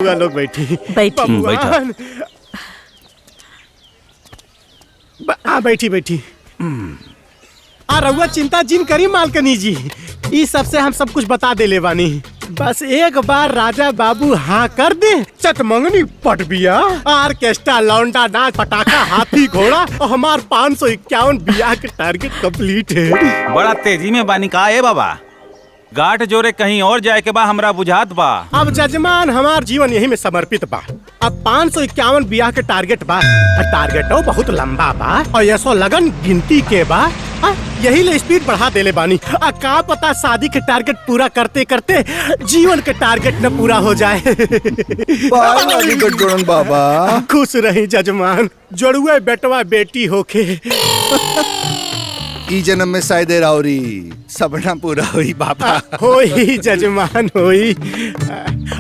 लोग बैठी बैठी बैठी बैठी रउआ चिंता जिन करी मालकनी जी, इस सबसे हम सब कुछ बता देले बानी। बस एक बार राजा बाबू हाँ कर दे, चटमंगनी पट बिया, ऑर्केस्ट्रा, लौंडा नाच, पटाखा, हाथी घोड़ा और हमार 551 बिया के टारगेट कंप्लीट है। बड़ा तेजी में बानी का है बाबा, गाठ जोरे कहीं और जाए के बा हमरा बुझात बा। अब जजमान हमार जीवन यही में समर्पित बा। अब 551 बिया के टारगेट बा, टारगेट बहुत लंबा बा और ये सो लगन गिनती के बा। यही ले स्पीड बढ़ा देले बानी। का पता शादी के टारगेट पूरा करते करते जीवन के टारगेट न पूरा हो जाए। बाबा खुश रही जजमान, जोड़ुए बेटवा बेटी होके। ई जन्म में शायद राउरी सपना पूरा हुई बाबा। होई जजमान होई।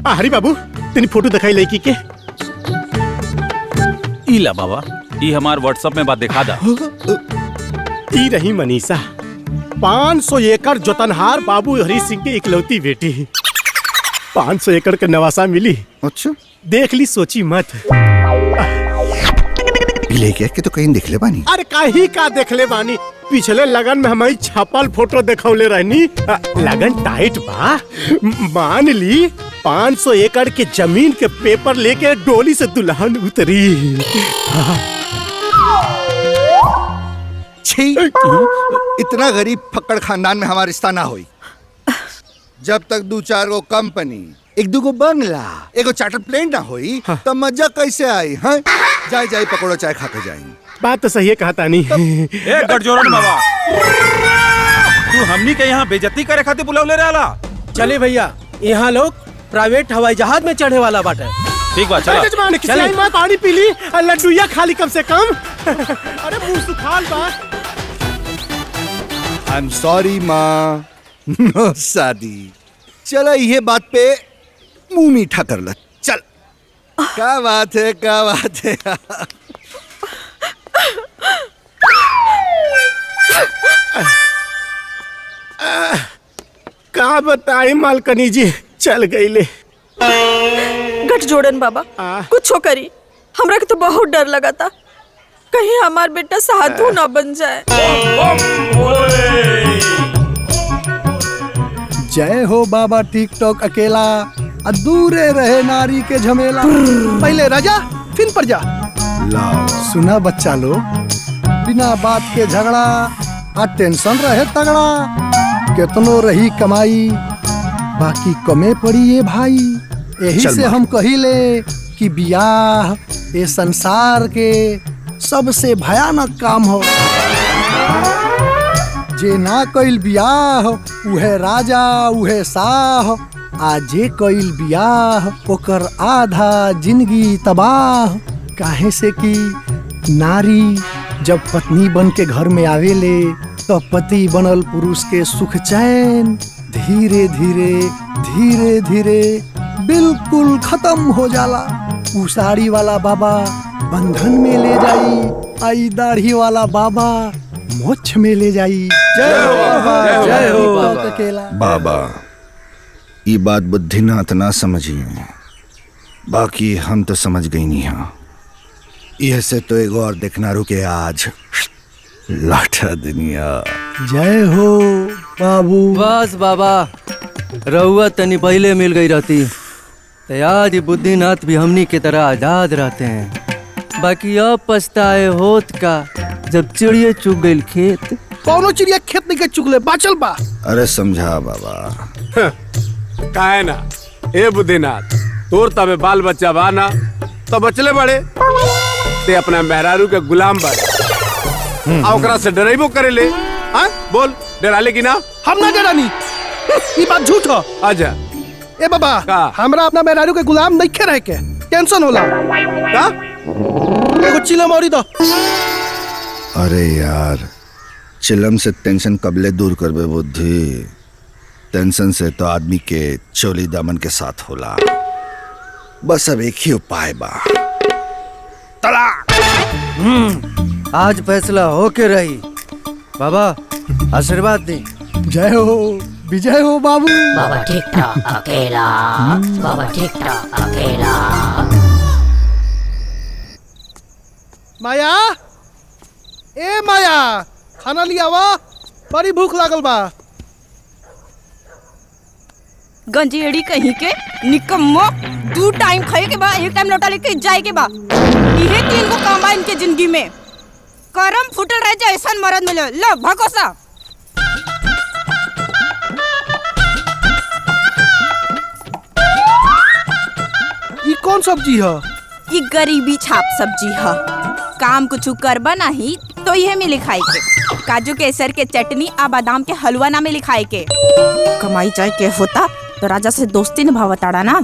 हरी बाबू तेरी फोटो दिखाई लड़की के। इला बाबा, ई हमार व्हाट्सएप में बात दिखा दा। ई रही मनीषा, 500 एकड़ जोतनहार बाबू हरी सिंह की इकलौती बेटी। 500 एकड़ के नवासा मिली। अच्छा देख ली, सोची मत। लेके के तो कहीं दिखले बानी। अरे काहे का देखले बानी, पिछले लगन में हमारी छापल फोटो देखौले रहनी। लगन टाइट बा। मान ली 500 एकड़ के जमीन के पेपर लेके डोली से दुल्हन उतरी। इतना गरीब फक्कड़ खानदान में हमारा रिश्ता ना होई। जब तक 2-4 गो कंपनी, 1-2 बंगला, 1 चार्टर प्लेन ना होई, तब मजा कैसे आई? हाँ जाए पकौड़ा चाय खा के जाए। बात तो सही है, कहता नहीं। ए गठजोड़न बाबा, तू हमनी के यहाँ बेइज्जती करे खातिर बुलावले रहला। चले भैया, यहाँ लोग प्राइवेट हवाई जहाज में चढ़े वाला बाटे। ठीक बा, चला। जजमान किसी मां पानी पी ली, लड्डूया खा ली कम से कम। अरे मुंह सुखाल बा। आई एम सॉरी माँ, नो शादी। चला ये बात पे मुंह मीठा कर ल। चल, क्या बात है, क्या बात है। का बताई मालकनी जी, चल गईले। गठजोड़न बाबा, कुछ करी, हमरा के तो बहुत डर लगा था, कहीं हमार बेटा साधु ना बन जाए। जय हो बाबा टिकटॉक अकेला, दूरे रहे नारी के झमेला। पहले राजा फिर प्रजा। सुना बच्चा लोग, बिना बात के झगड़ा, टेंशन रहे तगड़ा। कितनो रही कमाई, बाकी कमे पड़ी ये भाई। यही से हम कहिले कि बियाह ये संसार के सबसे भयानक काम हो। जे ना कइल बियाह उहे राजा उहे साह, आजे कइल बियाह ओकर आधा जिंदगी तबाह। काहे से कि नारी जब पत्नी बन के घर में आवेले तो पति बनल पुरुष के सुख चैन धीरे धीरे बिल्कुल खत्म हो जाला। उ साड़ी वाला बाबा बंधन में ले जाई, आई दाढ़ी वाला बाबा मोक्ष में ले जाई। जय हो बाबा, जय हो बाबा। बाबा ये बात बुद्धिनाथ ना समझिए, बाकी हम तो समझ गई नहीं। हाँ यह से तो एक और देखना रुके आज लाठा दुनिया। जय हो बाबू। बस बाबा, रहुआ तनी पहले मिल गई रहती तो आज बुद्धिनाथ भी हमनी की तरह आजाद रहते हैं। बाकी अब पछताए होत का, जब चिड़िया चुग गई खेत। कौनो चिड़िया खेत नहीं के चुगले, बाचल बा। अरे समझा बाबा। काहे ना ए बुद्धिनाथ, तोर तबे बाल बच्चा बा ना, तो बचले बड़े ते अपना मेहरारू के गुलाम बा। ओकरा से डरेबो करे ले। हाँ बोल, डराले की ना? हम ना डरानी, ये बात झूठ हो। आजा ए बाबा, हमरा अपना मेहरारू के गुलाम नहीं खे रहे के टेंशन होला। का? एगो चिलम औरी दो। अरे यार, चिलम से टेंशन कबले दूर करबे बुद्धि। टेंशन से तो आदमी के चोली दामन के साथ होला। बस अब एक ही उपाय बा, तलाक। आज फैसला होके रही। बाबा आशीर्वाद दी। जय हो विजय हो बाबू। बाबा ठीक ठाक अकेला, बाबा ठीक ठाक अकेला। माया, ए माया, खाना लिया वा, बड़ी भूख लागल बा। गंजेड़ी कहीं के निकम्मो, 2 टाइम खाए के बा, 1 टाइम लौटा लेके जाए के बा। इहे 3 गो काम बा इनके जिंदगी में। करम फुटल रह जाए ऐसा मरद मिले। लो भागो सा। ये कौन सब्जी है? ये गरीबी छाप सब्जी है। काम कुछ करबा नहीं तो यह मिली खाए के। काजू केसर के चटनी आ बादाम के हलवा ना मिली खाए के। कमाई चाहे के होता तो राजा से दोस्ती निभावताड़ा ना।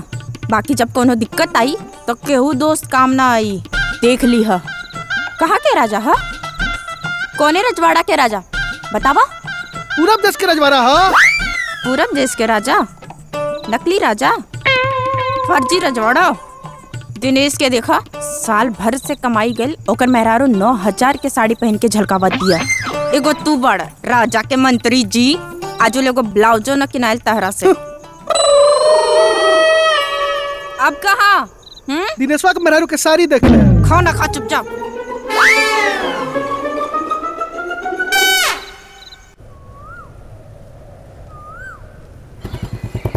बाकी जब कोनो दिक्कत आई तो केहू दोस्त काम ना आई। देख ली है। कहाँ के राजा है? कौने रजवाड़ा के राजा बतावा? पूरब देश के रजवाड़ा है। पूरब देश के राजा? नकली राजा, फर्जी रजवाड़ा। दिनेश के देखा साल भर से कमाई गई, ओकर मेहरारू 9000 के साड़ी पहन के झलकावा दिया। एगो तू बड़ राजा के मंत्री जी, आजो एगो ब्लाउजो न किनाइल तहरा से। अब कहाँ? दिनेशवा के मेहरारू के साड़ी देख ले। खाओ ना खा चुपचाप।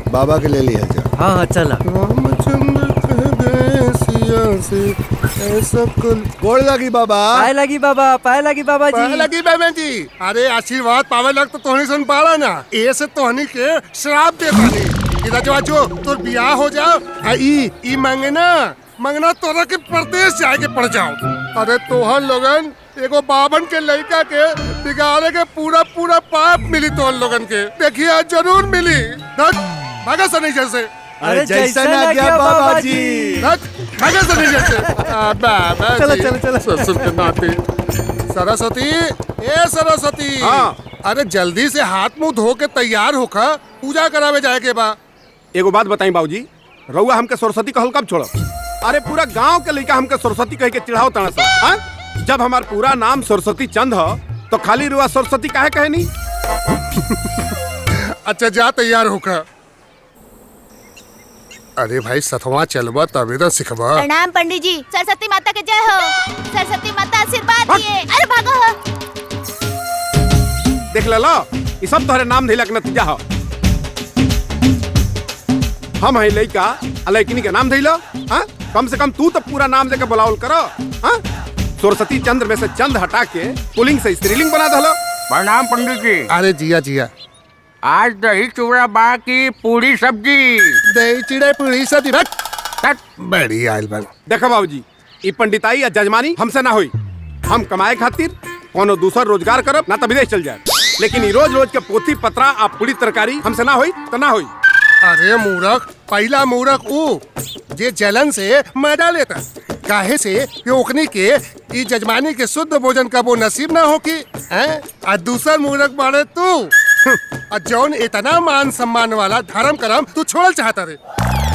बाबा के ले लिया जा। हाँ हाँ चला। गोड़ लगी बाबा। पाए लगी बाबा, पाए लगी बाबा जी। लगी बहन जी। अरे आशीर्वाद पावे लग तो तोहनी सुन पाला ना। ए से तोहनी के श्राप देता नहीं कि रजवा जो तोर बियाह हो जाओ ई मंगना तोरा के परदेश जाए के पड़ जाओ। अरे तोहर लोगन एगो बावन के लड़का के बिगाड़े के पूरा पूरा पाप मिली तोहर लोगन के। देखिए जरूर मिली। भागा से नहीं जैसे। अरे जैसा ना गया बाबा जी। भागा से नहीं जैसे। बाबा चलो ससुर के नाते। सरस्वती, ए सरस्वती। हाँ। अरे जल्दी से हाथ मुंह धो के तैयार होकर पूजा करावे जाए के बा। एगो बात बताई बाबूजी, रउआ हमके सरस्वती कहल कब छोड़ो? अरे पूरा गांव के लड़का हमके सरस्वती कह के चिढ़ाओ तना सा। हाँ? जब हमार पूरा नाम सरस्वती चंद हो तो खाली रुआ सरस्वती काहे कहनी? अच्छा जा तैयार होकर। अरे भाई सतवा चलबा तभी तो सिखबा। प्रणाम पंडित जी। सरस्वती माता के जय हो। सरस्वती माता आशीर्वाद दिए। अरे भागो हो। देख ले लो, ये सब तोहरे नाम धइला के नतीजा हो। हम है लड़का लड़किनी के नाम धइलो। हाँ? कम से कम तू तो पूरा नाम लेके बुलावल करो। हाँ? सरस्वती चंद्र में से चंद हटा के पुलिंग से स्त्रीलिंग बना दलो। प्रणाम पंडित जी। अरे जिया जिया। आज दही चूड़ा बाकी पूरी सब्जी। दही चिड़े पूरी सब्जी बड़ी आयल बन। देखो बाबूजी, ये पंडिताई या जजमानी हमसे ना हुई। हम कमाए खातिर कोनो दूसर रोजगार करब ना तो विदेश चल जाए। लेकिन ये रोज रोज के पोथी पत्रा आ पूरी तरकारी हमसे ना हुई तो ना हुई। अरे मूर्ख, पहला मूर्ख ऊ जे जलन से मजा लेता। काहे से कि ओकनी के ई जजमानी के शुद्ध भोजन का वो नसीब ना हो की। और दूसर मूर्ख बाड़े तू। और जौन इतना मान सम्मान वाला धर्म करम तू छोड़ चाहता रे।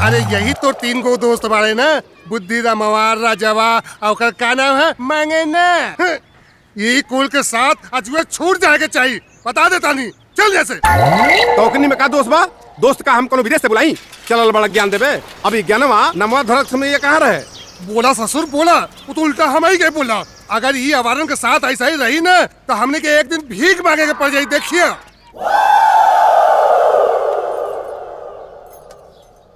अरे यही तो 3 गो दोस्त बाड़े ना, बुद्धि रमवार राजवा और का नाम है मांगे ना। यही कुल के साथ अजुए छूट जाएगा चाहिए। बता देता नहीं चल जैसे। तोकनी में का दोस्त बा? दोस्त का हम कोनो विदेश से बुलाई? चलल बड़ा ज्ञान देवे। अभी ज्ञानवा नमवा धरक समय ये कहाँ रहे? बोला ससुर बोला, वो तो उल्टा हम ही के बोला। अगर ये आवारन के साथ ऐसा ही रही ना तो हमने के एक दिन भीख मांगे के पड़ जाये। देखिए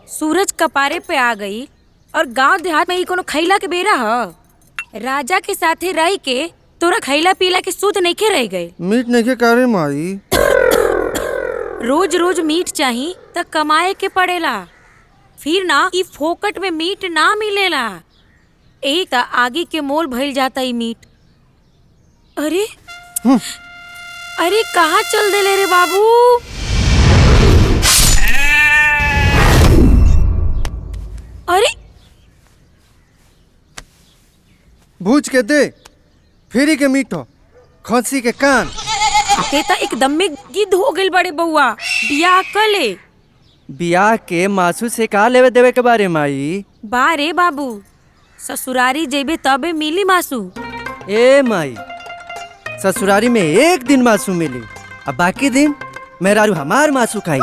सूरज कपारे पे आ गई और गांव देहात में ही कोनो खैला के बेरा ह। राजा के साथे रह के तोरा खैला पीला के सुध नहीं के रह गए। मीट नहीं के करे माई। रोज रोज मीट चाही त कमाए के पड़ेला। फिर ना ई फोकट में मीट ना मिलेला। एक त आगे के मोल भइल जाता ई मीट। अरे अरे कहाँ चल देले रे बाबू? अरे भूज के दे, फेरी के मीठो, खसी के कान। ते त एकदम में गिद्ध हो गइल बड़े बउआ। बियाह कर ले। बियाह के मासू से का लेवे देवे के बारे माई? बारे बाबू, ससुरारी जेबे तबे मिली मासू। ए माई, ससुरारी में एक दिन मासू मिली, अब बाकी दिन मेहरारू हमार मासू खाई।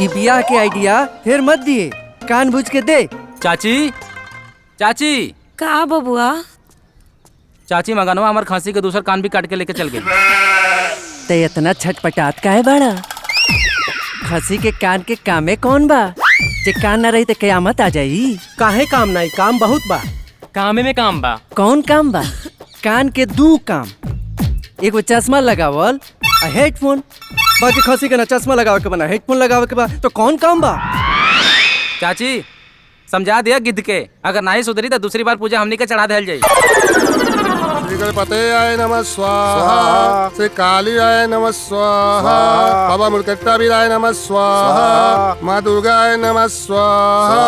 ई बियाह के आइडिया फिर मत दिए, कान बुझ के दे। चाची चाची का बबुआ? चाची मगनवा हमार खांसी के दूसर कान भी काट के लेके चल गए। ते इतना छटपटात का है बड़ा? खसी के कान के कामे कौन बा? जे कान न रही तो कयामत आ जाई। काहे काम नहीं, काम बहुत बा। कामे में काम बा। कौन काम बा? कान के दू काम, एगो चश्मा लगावल आ हेडफोन। बाकी खसी के ना चश्मा लगावे के बना हेडफोन लगावे के बा, तो कौन काम बा? चाची समझा दिया गिद्ध के, अगर नहीं सुधरी तो दूसरी बार पूजा हमनी के चढ़ा देल जाई। श्री गणपते आय नमः स्वाहा, श्री काली आय नमः स्वाहा, बाबा मुरकट्टा भी आय नमः स्वाहा, माँ दुर्गा आय नमः स्वाहा।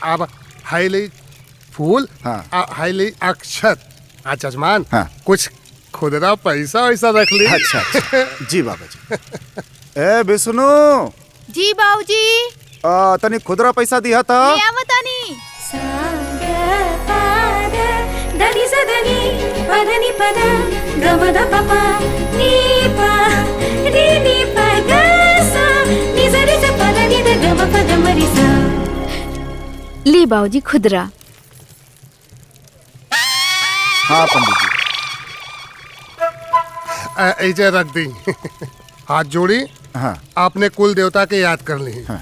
अब हाईली फूल, हाईली अक्षत। अच्छा जजमान, कुछ खुदरा पैसा वैसा रख ली। अच्छा जी बाबा जी। ए विष्णु जी बाबूजी। तनी खुदरा पैसा दिया था। ले आवो तनी। ले बाबूजी खुदरा। हाँ पंडित जी। ऐसे रख दी। हाथ जोड़ी। हाँ। आपने कुल देवता के याद कर ली। हाँ।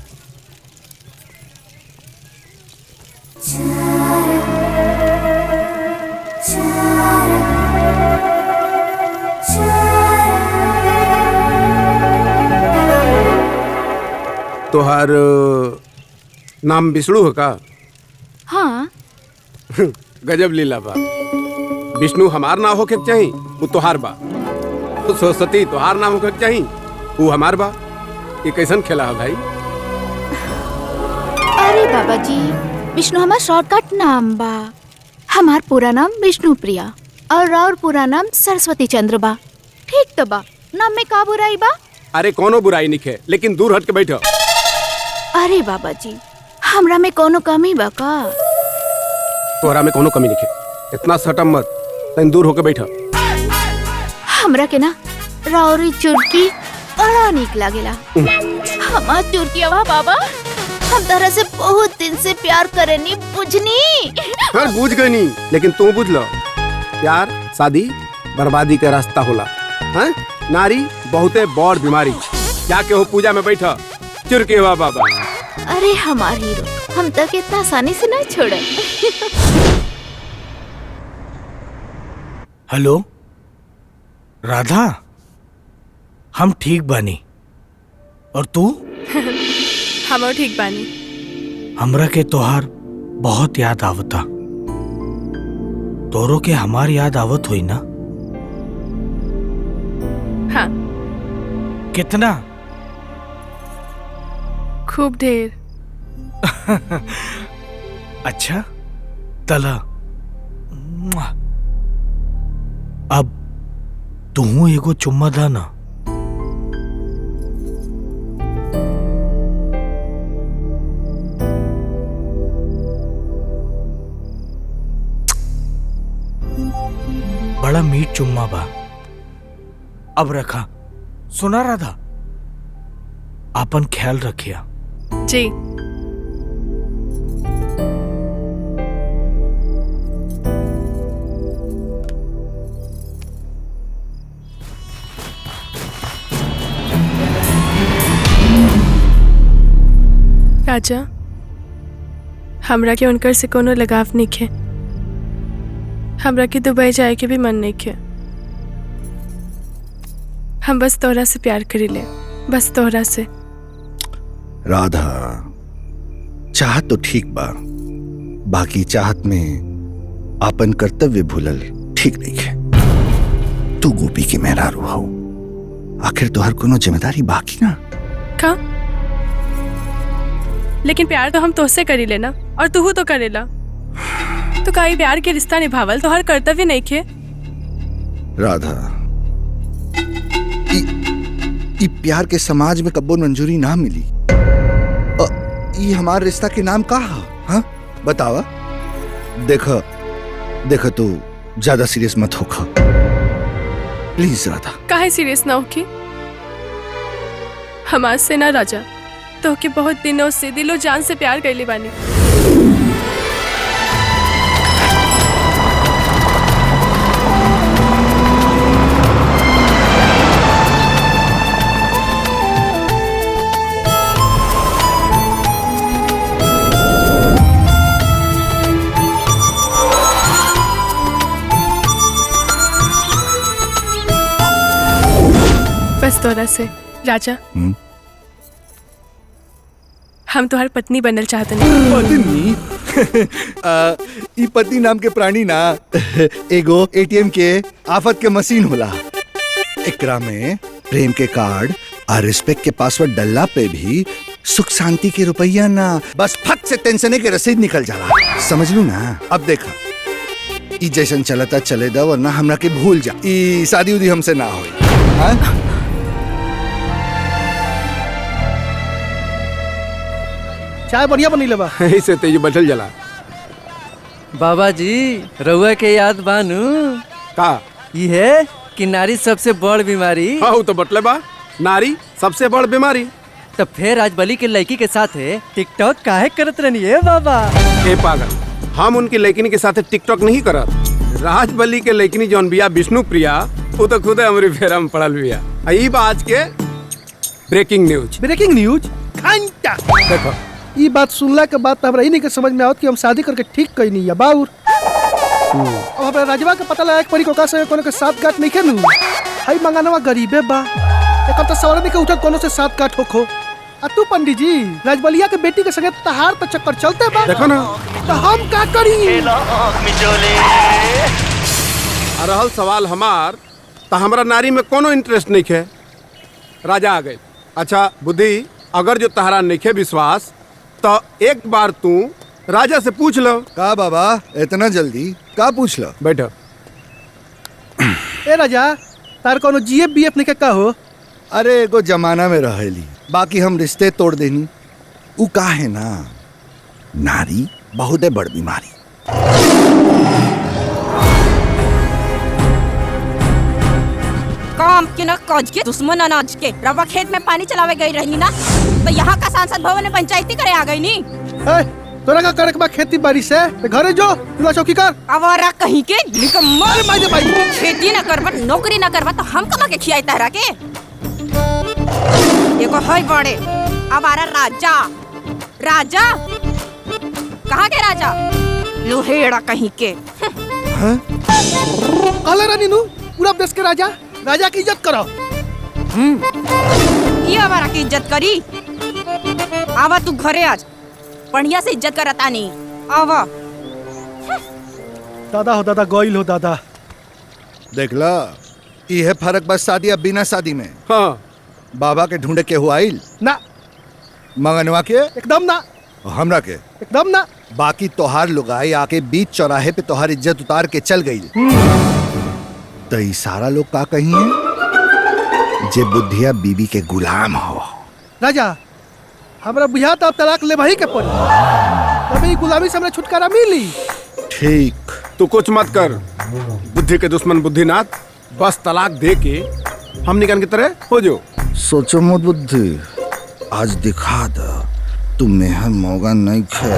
तोहार नाम विष्णु हो का? हाँ। गजब लीला बा। विष्णु हमार नाम होके चाहिए, वो तोहार बा। तो सरस्वती तोहार नाम होके चाहिए, वो हमार बा। ये कैसन खेला है भाई? अरे बाबा जी, विष्णु हमार शॉर्टकट नाम बा। हमार पूरा नाम विष्णु प्रिया और और पूरा नाम सरस्वती चंद्र बा। ठीक तो बा, नाम में का बुराई बा? अरे कोनो बुराई नहीं है, लेकिन दूर हट के बैठो। अरे बाबा जी, हमरा में कोनो कमी बा का? तोहरा में कोनो कमी नहीं है, इतना सटम मत, तन दूर होके बैठो। हमरा के ना राउरी चुटकी बड़ा निक लागेला। हमार चुटकिया बाबा, हम तरह से बहुत दिन से प्यार करेनी, बुझनी? यार बुझ गई नहीं, लेकिन तू बुझ लो, प्यार शादी बर्बादी का रास्ता होला। हैं? नारी बहुते बड़ बीमारी। जाके हो पूजा में बैठा, चुरके हुआ बाबा। अरे हमार हीरो, हम तक इतना आसानी से नहीं छोड़े। हेलो राधा, हम ठीक बानी, और तू? हम ठीक बानी। हमरा के तोहार बहुत याद आवता। तोरो के हमार याद आवत हुई ना? हाँ। कितना? खूब ढेर। अच्छा तला, अब तू एगो चुम्मा दा ना। बड़ा मीठ चुम्मा बा। अब रखा। सुना राधा, आपन ख्याल रखिया। जी। राजा, हमरा के उनकर से कोनो लगाव नहीं है। हमरा के दुबई जाए के भी मन नहीं है। हम बस तोहरा से प्यार करी ले, बस तोहरा से। राधा, चाहत तो ठीक बा, बाकी चाहत में आपन कर्तव्य भूलल ठीक नहीं है। तू गोपी के मेहरारू हो, आखिर तोहर कोनो जिम्मेदारी बाकी ना का? लेकिन प्यार तो हम तोहसे करी लेना, और तू तो करेला। तो काई प्यार के रिश्ता निभावल तो हर कर्तव्य नहीं खे? राधा, ई प्यार के समाज में कब्बो मंजूरी ना मिली। ई हमार रिश्ता के नाम का है? हाँ बतावा। देखो तू ज्यादा सीरियस मत होखा। प्लीज राधा। काहे सीरियस ना होके? हमार से ना राजा, तो के बहुत दिनों से दिलो जान से प्यार कैले बानी। बस तोरा से राजा, हम तुम्हार पत्नी बनल चाहते नहीं। पत्नी? ई पत्नी नाम के प्राणी ना एगो एटीएम के आफत के मशीन होला। एकरा में प्रेम के कार्ड और रिस्पेक्ट के पासवर्ड डलला पे भी सुख शांति के रुपया ना, बस फट से टेंशन के रसीद निकल जाला। समझ लू ना? अब देखा ई जैसन चलता चले दा, वरना हमरा के भूल जा। ई शादी उदी हमसे ना होई। हाँ? चाय बढ़िया बनी लेबा। ऐसे तेज बैठल जला। बाबा जी रउआ के याद बानू का? ई है कि नारी सबसे बड़ बीमारी। हाँ तो बटले बा, नारी सबसे बड़ बीमारी। तो फिर आज बली के लड़की के साथ है टिकटॉक काहे करत रहनी है बाबा? ए पागल, हम उनकी लड़किनी के साथ टिकटॉक नहीं करत। राज बली के लड़किनी जौन बिया विष्णु प्रिया, वो तो खुद हमारी फेरा में पड़ल बिया। ई बा आज के ब्रेकिंग न्यूज। Breaking news? घंटा देखो ये बात सुनला के बाद हमरा ही नहीं के समझ में आवत कि हम शादी करके ठीक कहीं नहीं है बाउर। अब हमरा राजवा के पता लगा एक परी कोका से कोनो के साथ गांठ नहीं खेलू। हाई मंगानवा गरीबे बा, एक तो सवाल नहीं के उठा कोनो से साथ गांठ होखो। आ तू पंडित जी राजबलिया के बेटी के संगे तहार तो चक्कर चलते बा। देखो ना तो हम का करी? रहल सवाल हमार, तो हमरा नारी में कोनो इंटरेस्ट नहीं है। राजा आ गए। अच्छा बुद्धि, अगर जो तहरा नहीं है विश्वास, तो एक बार तू राजा से पूछ लो। का बाबा इतना जल्दी का पूछ लो? बैठो। ए राजा, तार कोनो जीएफ बीएफ नहीं के का हो? अरे एगो जमाना में रहेली, बाकी हम रिश्ते तोड़ देनी। उ का है ना, नारी बहुत बड़ बीमारी। काम के न काज के दुश्मन अनाज के रवा खेत में पानी चलावे गई रही ना, तो यहाँ का सांसद भवन में पंचायती करे आ गई नी। तोरा का करे के बा खेती बाड़ी से घरे जो चूल्हा चौकी कर। आवारा कहीं के निकम्मा। माई भाई खेती न करबा, नौकरी न करबा, तो हम कमा के खियाई तहरा के। एगो है बड़े आवारा राजा। राजा कहाँ के राजा? लोहेड़ा कहीं के। काला रानी नु पूरा देश के राजा, राजा की इज्जत करो। ये हमारा की इज्जत करी। आवा तू घरे आज, बढ़िया से इज्जत करता नहीं। आवा। दादा हो दादा, गोइल हो दादा। देखला ई है फर्क बस शादी अब बिना शादी में। हाँ। बाबा के ढूंढे के हो आइल ना, मंगनवा के एकदम ना, हमरा के एकदम ना। बाकी तोहार लुगाई आके बीच चौराहे पे तोहार इज्जत उतार के चल गई। तो ई सारा लोग का कही है जे बुद्धिया बीबी के गुलाम हो। राजा हमरा बुझा तो तलाक ले भाई के पड़ी, तभी गुलामी से हमरा छुटकारा मिली। ठीक, तू कुछ मत कर। बुद्धि के दुश्मन बुद्धिनाथ, बस तलाक दे के हम निकल की तरह हो जो। सोचो मत बुद्धि, आज दिखा द तुम मेहर मौका नहीं खे।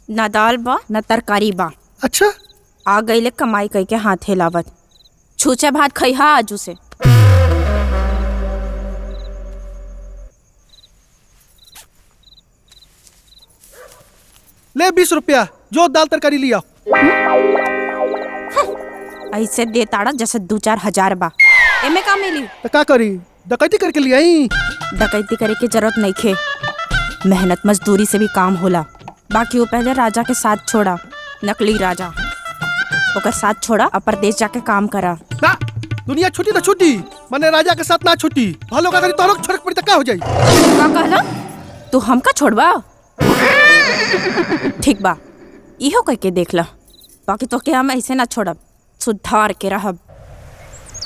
न दाल बा न तरकारी बा। अच्छा आ गई ले कमाई कई के हाथ हिलावत। छूछे भात खइहा आजू से। ले 20 रुपया, जो दाल तरकारी लिया। ऐसे दे ताड़ा जैसे 2-4 हजार बा। एमे का मिली? तो का करी, डकैती करके लिया ही। डकैती करे की जरूरत नहीं खे, मेहनत मजदूरी से भी काम होला। बाकी वो पहले राजा के साथ छोड़ा, नकली राजा ओकर साथ छोड़ा, परदेश जाके काम करा। ना, दुनिया छुट्टी तो छुट्टी, मने राजा के साथ ना छुट्टी। भालो का करी तो लोग छोड़ पड़ी तो का हो जाई? का कहला? तू हमका छोड़बा? ठीक बा, इहो कह के देख ला। बाकी तो के हम ऐसे ना छोड़ब, सुधार के रहब।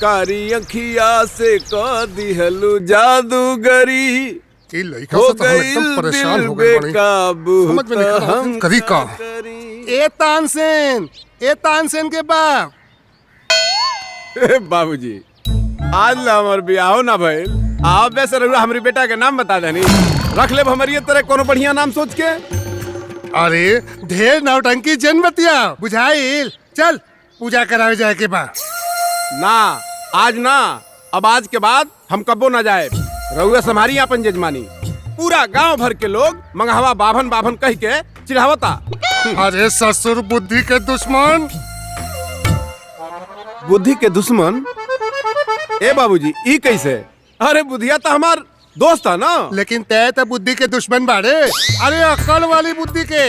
कारी अखिया से क दिहलू जादूगरी ये लड़का से तो हम एकदम परेशान हो गए बड़ी। समझ में नहीं आ रहा हम करी का। ए तानसेन के बाप। बाबूजी आज ला हमार बियाह ना भइल। आप वैसे रहुआ हमारी बेटा के नाम बता देनी, रख ले हमारी तरह कोनो बढ़िया नाम सोच के। अरे ढेर नौटंकी जनमतिया बुझाइल। चल पूजा करावे जाए के बाद। ना आज ना, अब आज के बाद हम कब्बो ना जाए। रहुआ समारी अपन जजमानी। पूरा गांव भर के लोग मंगहवा बाभन बाभन कह के चिढ़ावता। अरे ससुर बुद्धि के दुश्मन। बुद्धि के दुश्मन? ए बाबूजी ई कैसे? अरे बुद्धिया तो हमार दोस्त है ना। लेकिन तय तो बुद्धि के दुश्मन बाड़े। अरे अक्ल वाली बुद्धि के।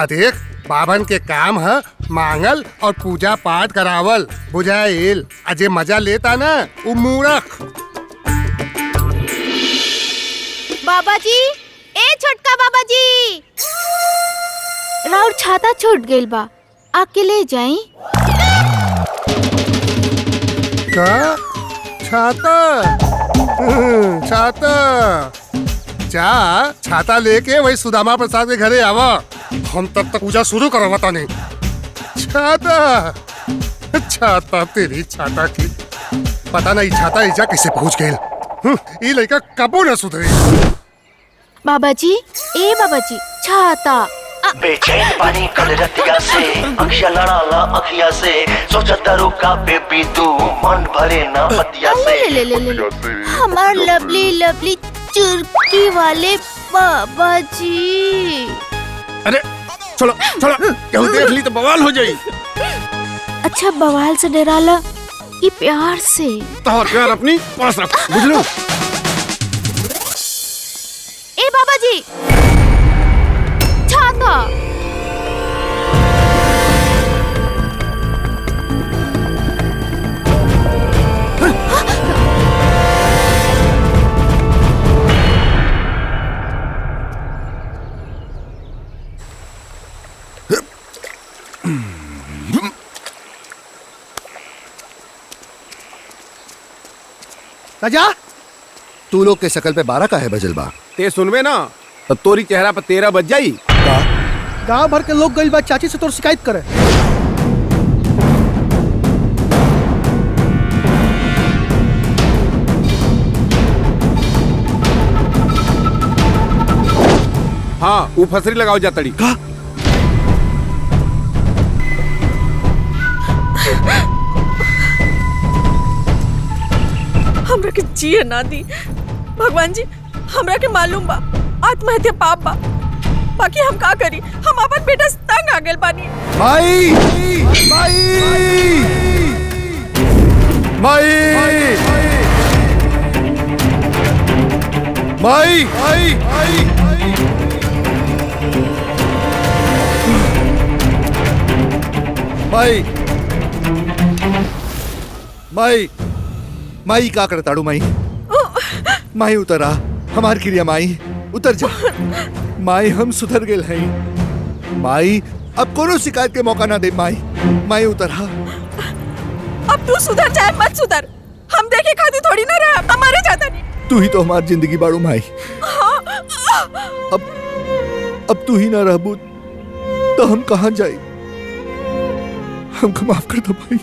देख बाभन के काम है मांगल और पूजा पाठ करावल, बुझाइल। अजय मजा लेता ना वो मूर्ख। बाबा जी, ए छोटका बाबा जी, राउर छाता छूट गेल बा, आके ले जाई। का छाता? छाता जा, छाता लेके वही सुदामा प्रसाद के घरे आवा। हम तब तक पूजा शुरू करवाता नहीं। छाता छाता तेरी छाता की पता नहीं छाता इजा कैसे पहुंच गए। ये लड़का कबो न सुधरे। बाबा जी, ए बाबा जी, छाता। बेचैन पानी कल रतिया से, अखिया लड़ाला अखिया से, सोचत रुका बेबी तू मन भरे ना पतिया से। ले ले ले ले हमार लवली लवली चुरकी वाले बाबा जी। अरे चलो चलो, केहू देख ली तो बवाल हो जाई। अच्छा बवाल से डराला कि प्यार से? तो प्यार अपनी पास रख, बुझलो? ए बाबा जी, छाता। राजा तू लोग के शकल पे 12 का है बजल बा। ते सुनवे ना तो तोरी चेहरा पर 13 बज जाई। गांव भर के लोग गइल बा चाची से तोर शिकायत करे। हाँ वो फसरी लगाओ जा तड़ी। हमरा के जिए ना दी भगवान जी। हमरा के मालूम बा आत्महत्या पाप बा, बाकी हम का करी। हम अपन बेटा से तंग आ गेल बानी। माई माई माई माई माई माई माई का करताड़ू माई? माई उतरा हमार क्रिया माई, उतर जा माई। हम सुधर गेल हैं माई, अब कोनो शिकायत के मौका ना दे माई। माई उतरा। अब तू सुधर चाहे मत सुधर, हम देखे खाती थोड़ी ना रहे। हमारे जाता नहीं। तू ही तो हमारी जिंदगी बाड़ू माई। अब तू ही ना रहबू तो हम कहाँ जाए? हमको माफ कर दो भाई।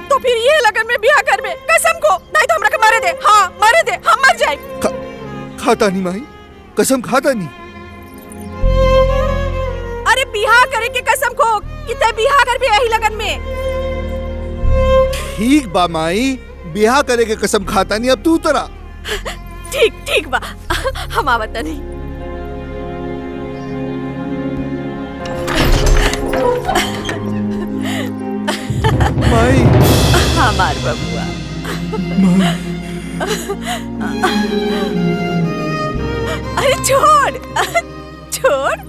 तो फिर ये लगन में बियाह कर में कसम को, नहीं तो हमरा के मारे दे। हाँ मारे दे, हम मर जाए। खाता नहीं माई, कसम खाता नहीं। अरे बियाह करे के कसम को, कितने बियाह कर भी यही लगन में। ठीक बा माई, बियाह करे के कसम खाता नहीं। अब तू उतरा। ठीक ठीक बा, हम आवत नहीं। माई हमार बबुआ। अरे छोड़ छोड़।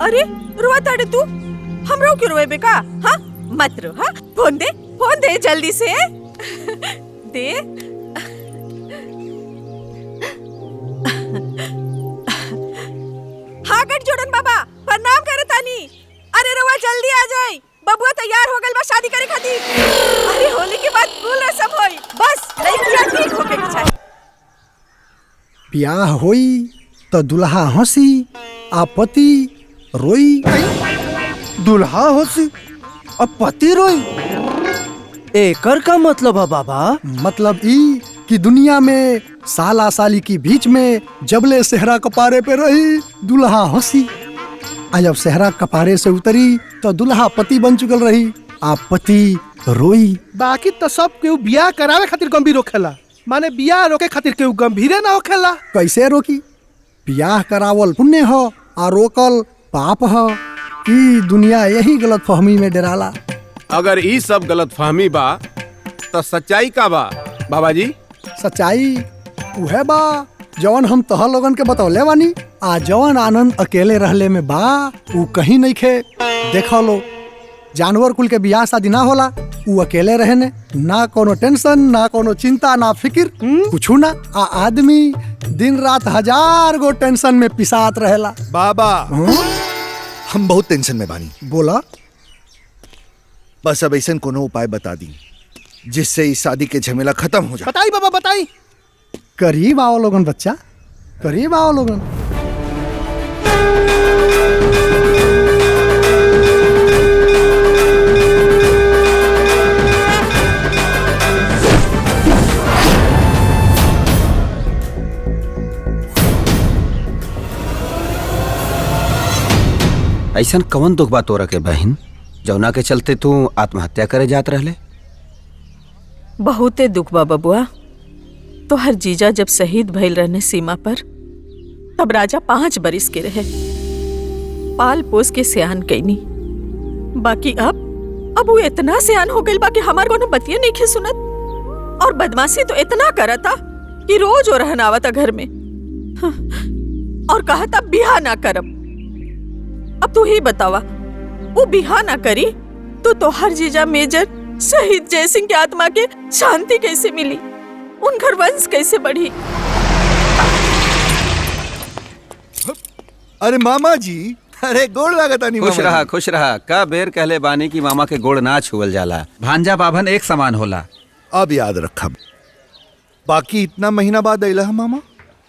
अरे रुआ ताड़े तू, हम रो क्यों रोए बेका? हाँ मत रो। हाँ फोन दे जल्दी से दे। हाँ गठ जोड़न बाबा प्रणाम करे तानी। अरे रुआ जल्दी आ जाए, बबुआ तैयार हो गइल बा शादी करे खातिर। अरे होली के बाद कुल रस्म होई, बस लइकिया ठीक होके के चाहिए। ब्याह होई तो दुल्हा हंसी आ पति रोई। दुल्हा हंसी अब पति रोई, एकर का मतलब है बाबा? मतलब ई कि दुनिया में साला साली की बीच में जबले सेहरा कपारे पे रही दुल्हा हंसी, आ जब सेहरा कपारे से उतरी तो दुल्हा पति बन चुकल रही आ पति रोई। बाकी तो सब केहू बियाह करावे खातिर गंभीर होखेला, माने बियाह रोके खातिर केहू गंभीरे ना होखेला। कैसे रोकी? बियाह करावल पुण्य हो आ रोकल पाप हो। ई दुनिया यही गलत फहमी में डराला। अगर ई सब गलत फहमी बा तो सच्चाई का बा बाबा जी? सच्चाई उहे बा जवन हम तह लोगन के बतौले बानी। आ जवन आनंद अकेले रहले में बा ऊ कहीं नहीं खे। देखो लो, जानवर कुल के बियाह शादी ना होला, ऊ अकेले रहने ना कोनो टेंशन ना कोनो चिंता ना फिक्र कुछ ना। आ आदमी दिन रात 1000 गो टेंशन में पिसात रहेला। बाबा हम बहुत टेंशन में बानी। बोला बस अब ऐसा कोनो उपाय बता दी जिससे इस शादी के झमेला खत्म हो जाए। बताई बाबा बताई। करीब आओ लोगन बच्चा, करीब आओ लोगन। ऐसन कवन दुख बा तोरा के बहन जौना के चलते तू आत्महत्या करे जात रहले? बहुते दुख बा बबुआ। तो हर जीजा जब शहीद भइल रहने सीमा पर, तब राजा 5 बरिस के रहे, पाल पोस के सियान कैनी। बाकी अब वो इतना सियान हो गइल बा कि हमार कोनो बतिया नहीं खे सुनत, और बदमाशी तो इतना करता कि रोज वो रहन आवता घर में। और कहता बिहा ना करब। अब तू ही बतावा, वो बिहा ना करी तो तोहर जीजा मेजर शहीद जयसिंह के आत्मा के शांति कैसे मिली? उनकर वंश कैसे बढ़ी? अरे मामा जी, अरे गोड़ लागता नहीं। खुश रहा। का बेर कहले बानी की मामा के गोड़ ना छुअल जाला। भांजा बाभन एक समान होला। अब याद रखब। बाकी इतना महीना बाद अइला है मामा।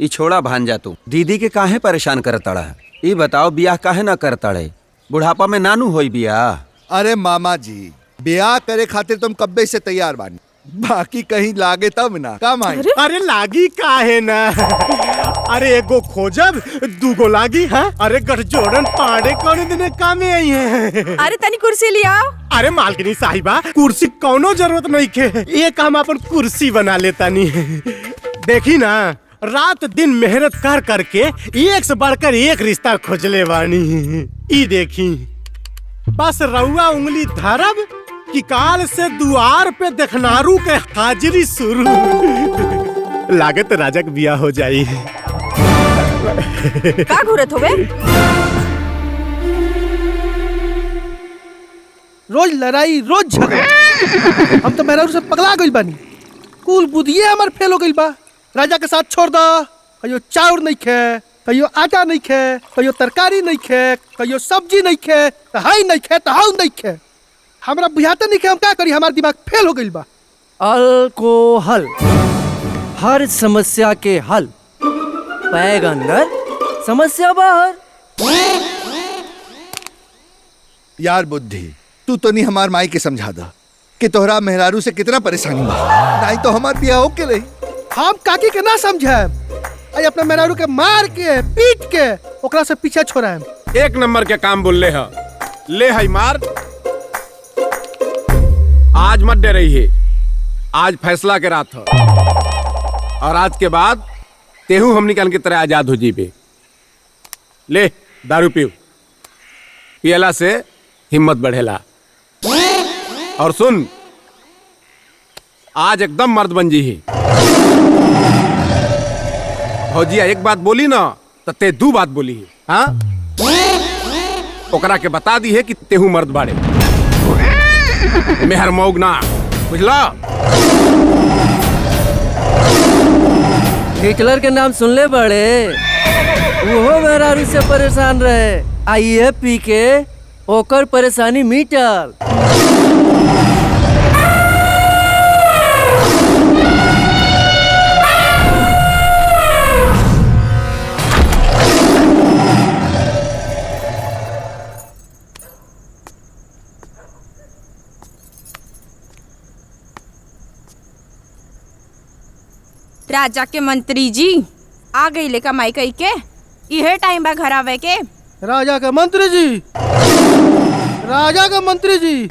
ई छोड़ा भांजा, तू दीदी के काहे परेशान करतड़ा? ई बताओ बियाह काहे ना करतड़े? बुढ़ापा में नानू होई बियाह? अरे मामा जी, ब्याह करे खातिर तुम कब्बे से तैयार बानी, बाकी कहीं लागे तब ना काम आई। अरे लागी काहे ना। अरे एगो खोजब दूगो लागी है। अरे गठजोड़न पाड़े कौन दिन काम आई है। अरे तनी कुर्सी लिया। अरे मालकिनी साहिबा, कुर्सी कौनो जरूरत नहीं के, एक हम अपन कुर्सी बना लेता नहीं। देखी ना, रात दिन मेहनत कर करके एक से बढ़कर एक रिश्ता खोजले बानी। ई देखी, बस रउआ उंगली धरब कि काल से द्वार पे देखनारू के हाजिरी शुरू। लागत राजा के बिया हो जाई। का घूरत होवे? रोज लड़ाई रोज झगड़ा। हम तो मेहरारू से पगला गइल बानी। कुल बुद्धिये हमर फेल हो गइल बा। राजा के साथ छोड़ दो, कहियो चाउर नहीं खे, कहियो आटा नहीं खे, कहियो तरकारी नहीं खे, कहियो सब्जी नहीं खे, हाई नहीं खे, हाउ नहीं खे। हमरा बुझाते नहीं खे हम का करी, हमार दिमाग फेल हो गइल बा। अल्कोहल हर समस्या के हल। पैग अंदर समस्या बाहर। यार बुद्धि, तू तो नहीं हमार माई के समझा दा कि तोहरा मेहरारू से कितना परेशानी बा, नहीं तो हमार बियाह होके रही। हम काकी के ना समझे, आई अपने मेहरारू के मार के पीट के ओकरा से पीछे छोड़ा। एक नंबर के काम बोल ले है मार। आज मत डे रही है, आज फैसला के रात है, और आज के बाद तेहू हम निकल की तरह आजाद हो जीबे। ले दारू पीऊ, पियला से हिम्मत बढ़ेला। और सुन, आज एकदम मर्द बन जी ही। भौजिया एक बात बोली ना तो ते 2 बात बोली है। हाँ, ओकरा के बता दी है कि तेहू मर्द बाड़े, मेहर मौग ना, बुझला? हिटलर के नाम सुन ले बड़े, वो मेहरारू से परेशान रहे, आइए पी के ओकर परेशानी मिटल। राजा के मंत्री जी आ गई ले कमाई कई के इहे टाइम बा घर आवे के। राजा का मंत्री जी, राजा का मंत्री जी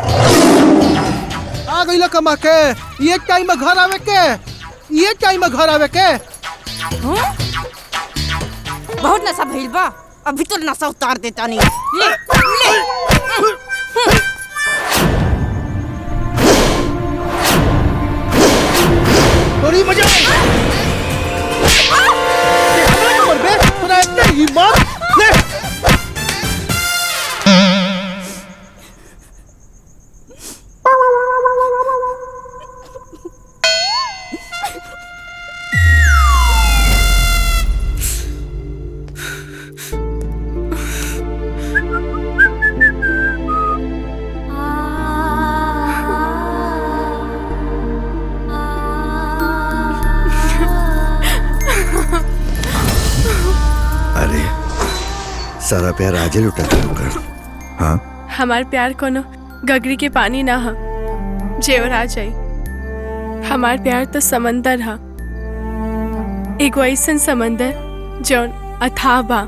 आ गई कमा के, ये टाइम में घर आवे के, ये टाइम में घर आवे के। बहुत नशा भइल बा, अभी तो नशा उतार देता नहीं। ले ले बड़ी मजा ले। सारा प्यार आजे लुटा कर। हाँ हमार प्यार कोनो गगरी के पानी ना हा जेवर आ जाई। हमार प्यार तो समंदर हा, एगो ऐसन समंदर जौन अथाह बा,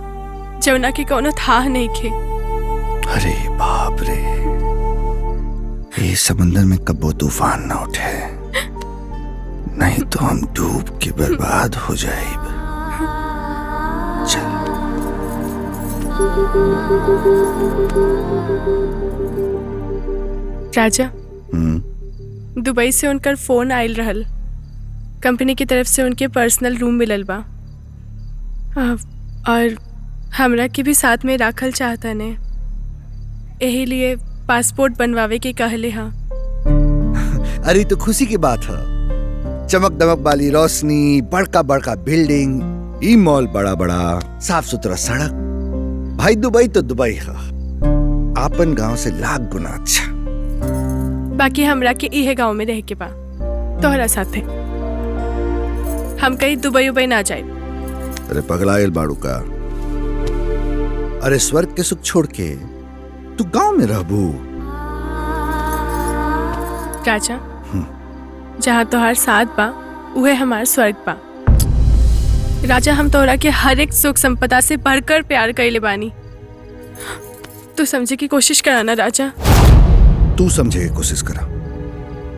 जौना के कोनो थाह नहीं खे। अरे बाप रे, ये समंदर में कबो तूफान ना उठे, नहीं तो हम डूब के बर्बाद हो जाएब। चल राजा, दुबई से उनकर फोन आयल रहल। कंपनी की तरफ से उनके पर्सनल रूम मिलल बा और हमरा के भी साथ में राखल चाहता ने, यही लिए पासपोर्ट बनवावे के कहले हाँ। अरे तो खुशी की बात है, चमक दमक वाली रोशनी, बड़का बड़का बिल्डिंग, ई मॉल बड़ा बड़ा, साफ सुथरा सड़क। भाई दुबई तो दुबई है, आपन गांव से लाख गुना अच्छा। बाकी हमरा के इहे गांव में रह के बा तोहरा साथे, हम कहीं दुबई उबई ना जाए। अरे पगलायल बाड़ू का, अरे स्वर्ग के सुख छोड़ के तू गांव में रहबू। राजा, जहाँ तोहार साथ बा उहे हमार स्वर्ग बा। राजा, हम तोहरा के हर एक सुख संपदा से बढ़कर प्यार कइले बानी। तू समझे की कोशिश करा ना राजा। तू समझे की कोशिश करा।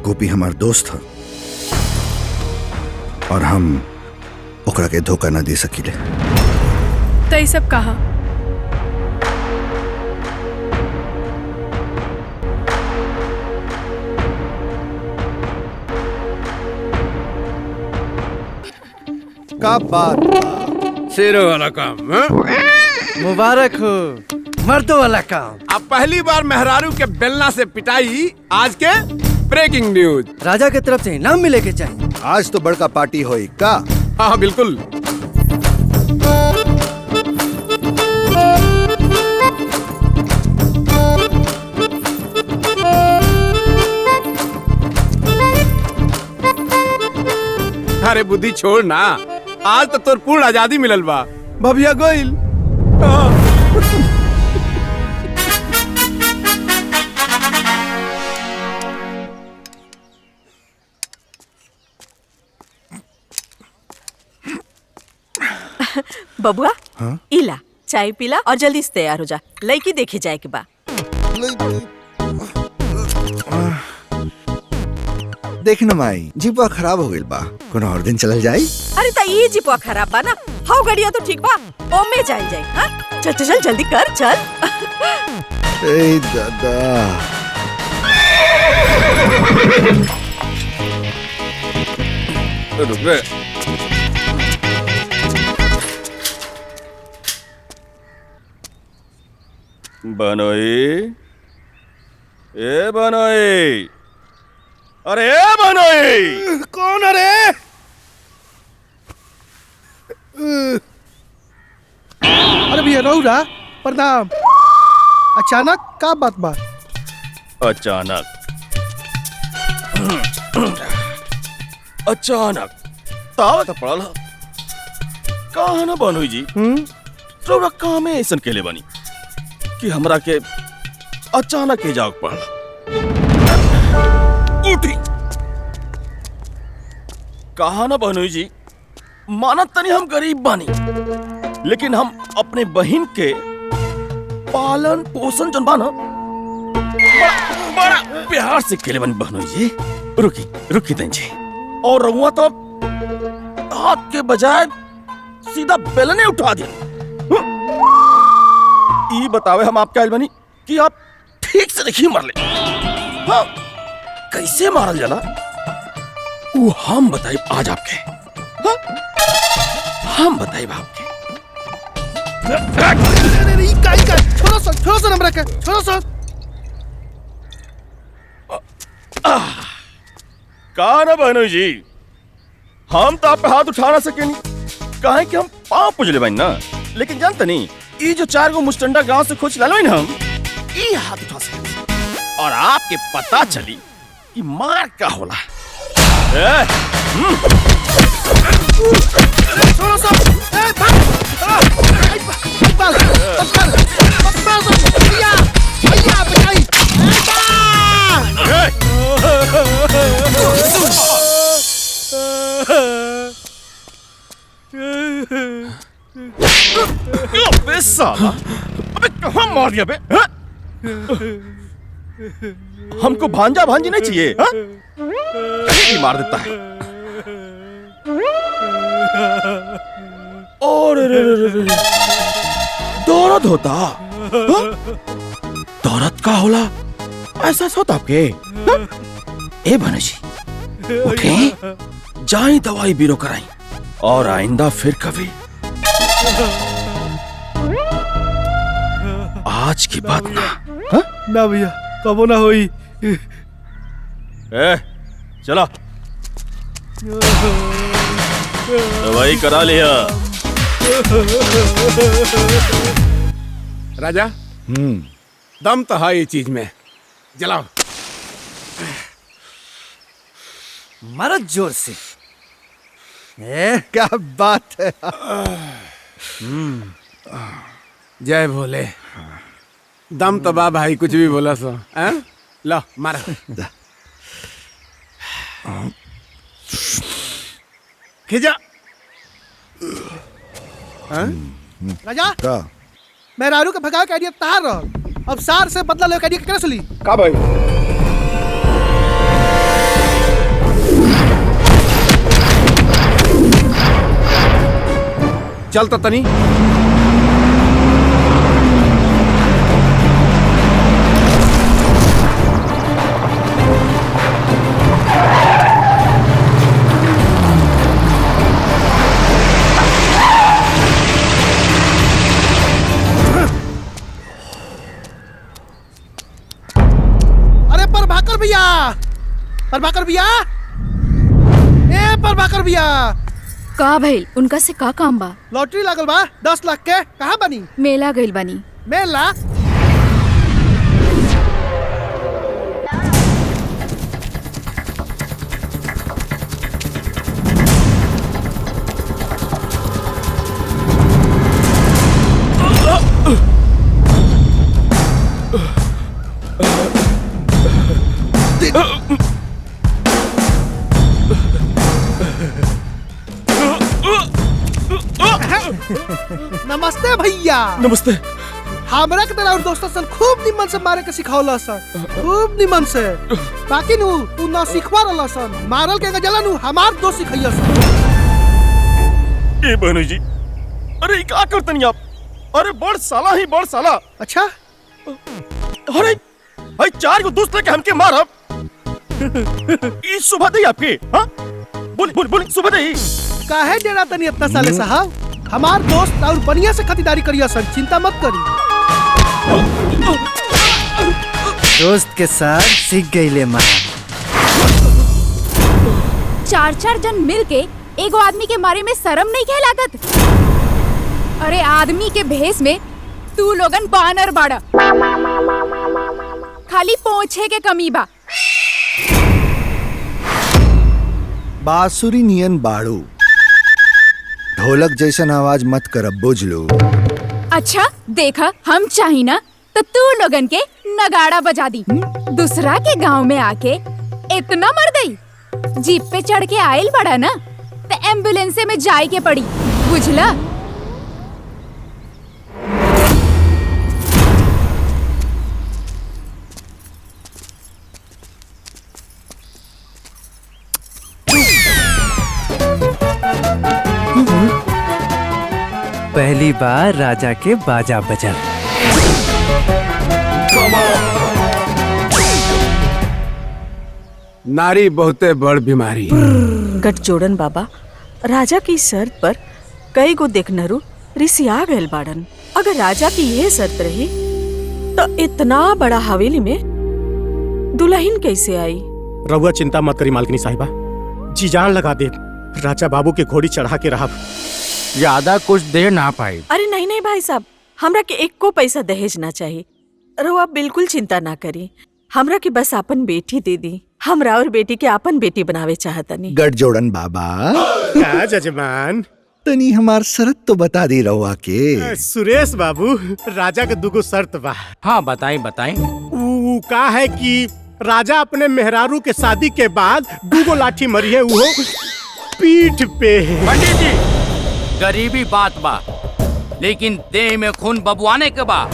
गोपी हमार दोस्त है और हम ओकरा के धोखा ना दे सकीले। तो ये सब कहा का बात, शेरों वाला काम। मुबारक हो, मर्दों वाला काम। अब पहली बार मेहरारू के बेलना से पिटाई, आज के ब्रेकिंग न्यूज। राजा के तरफ से इनाम मिले के चाहिए। आज तो बड़का पार्टी होई का? हाँ बिल्कुल। अरे बुद्धि छोड़ ना, आज तो तोर पूर्ण आजादी मिलल बा। भभिया गोइल। बबुआ, हाँ? इला चाय पीला और जल्दी से तैयार हो जा, लड़की देखे जाए के बा। देख न माई, जीपा खराब हो गइल बा, कोनो और दिन चलल जाई। अरे ता ये जीपवा खराब बा ना, हाउ गड़िया तो ठीक बा, ओमे जाए जाए। हाँ चल चल जल्दी कर चल। ए दादा, रुक रे। बनोई, ए बनोई, अरे ए बनोई। कौन अरे? अरे भैया रहुरा, प्रणाम। अचानक का बात बा? अचानक अचानक तावत पड़ल कहा ना बनोई जी रौरा काम ऐसन केले बनी कि हमरा के अचानक के जाग पड़ल। उठी कहा ना बनोई जी मानत तनी हम गरीब बानी लेकिन हम अपने बहन के पालन पोषण जन बाना बड़ा प्यार से केले बनी बहनोई जी। रुकी तन जी और रहुआ तो हाथ के बजाय सीधा बेलने उठा दिया। ये बतावे हम आपके आइल बनी कि आप ठीक से नहीं मर ले। हाँ, कैसे मारल जाला वो हम बताइब आज आपके। हाँ? हम बताइब आपके। छोड़ो सर हमरा के छोड़ो सर। कहा ना बहनोई जी हम तो आप पे हाथ उठा ना सके नहीं कहे कि हम पाँव पुजले बनी ना लेकिन जानते नहीं ये जो 4 गो मुस्टंडा गांव से खोज लालो ना हम ये हाथ उठा सके और आपके पता चली कि मार का होला। छोड़ो सर भैया बचाई अबे साला अबे कहाँ मार दिया बे? हमको भांजा भांजी नहीं चाहिए हाँ? कहीं मार देता है। और दौरत होता हाँ? दौरत का होला ऐसा होता आपके हाँ? ए भनजी उठे जाई दवाई बीरो कराई और आइंदा फिर कभी आज की बात ना। हाँ? ना भैया कबो ना होई। चला दवाई करा लिया। राजा दम तो है ये चीज में जलाओ। मारो जोर से। क्या बात है। जय भोले। दम तो बा भाई कुछ भी बोला सो लो मारा। खिजा राजा का मैं रारू के भगा के आइडिया तार रहा अब सार से बदला ले के आइडिया केकरा सुली का भाई चल तो तनी प्रभाकर भैया ए प्रभाकर भैया का भइल उनका से का काम बा? लॉटरी लागल बा 10 लाख के। कहाँ बनी? मेला गइल बानी। मेला नमस्ते भैया। नमस्ते। हमरा के तरह और दोस्तों सन खूब निमन से मारे के सिखावला सन खूब निमन से। बाकी नु तू ना सिखवा रहला सन मारल के गजला नु हमार दोस्त सिखैया सन। ए बहनू जी अरे क्या करतनी आप? अरे बड़ साला ही बड़ साला। अच्छा अरे भाई 4 गो दोस्त लेके हमके मारब ई सुबह दे आपके हाँ? बोली सुबह दे। काहे डेरा तनी इतना साले साहब? हमार दोस्त और बढ़िया से खरीदारी करिया सन चिंता मत करी। दोस्त के साथ सीख गईले मार। 4 जन मिल के एगो आदमी के मारे में शर्म नहीं के लागत? अरे आदमी के भेष में तू लोगन बानर बाड़ा। खाली पोंछे के कमी बा। बांसुरी नियन बाड़ू, ढोलक जैसन आवाज मत करब बुझलू। अच्छा देखा, हम चाही ना तो तू लोगन के नगाड़ा बजा दी। दूसरा के गांव में आके इतना मर गई, जीप पे चढ़ के आयल बड़ा ना तो एम्बुलेंस में जाए के पड़ी, बुझला। पहली बार राजा के बाजा बजल। नारी बहुते बड़ बीमारी। गठजोड़न बाबा, राजा की शर्त पर कई गो देखनरू रिसिया गए बाड़न। अगर राजा की यह शर्त रही तो इतना बड़ा हवेली में दुल्हन कैसे आई? रहुआ चिंता मत करी मालकिनी साहिबा, जी जान लगा दे, राजा बाबू के घोड़ी चढ़ा के रहा। ज्यादा कुछ दे ना पाई। अरे नहीं नहीं भाई साहब, हमरा के एक को पैसा दहेज ना चाहिए। रहुआ बिल्कुल चिंता ना करी, हमरा के बस अपन बेटी दे दी। हमरा और बेटी के अपन बेटी बनावे चाहतनी। गठजोड़न बाबा। क्या जजमान? तनी हमार शर्त तो बता दी रहुआ के। सुरेश बाबू, राजा के दुगो शर्त बा। हाँ बताई बताई। ऊ का है कि राजा अपने मेहरारू के शादी के बाद दुगो लाठी मरी है, वो पीठ पे। पंडित जी, गरीबी बात बा, लेकिन देह में खून बबुआने के बा।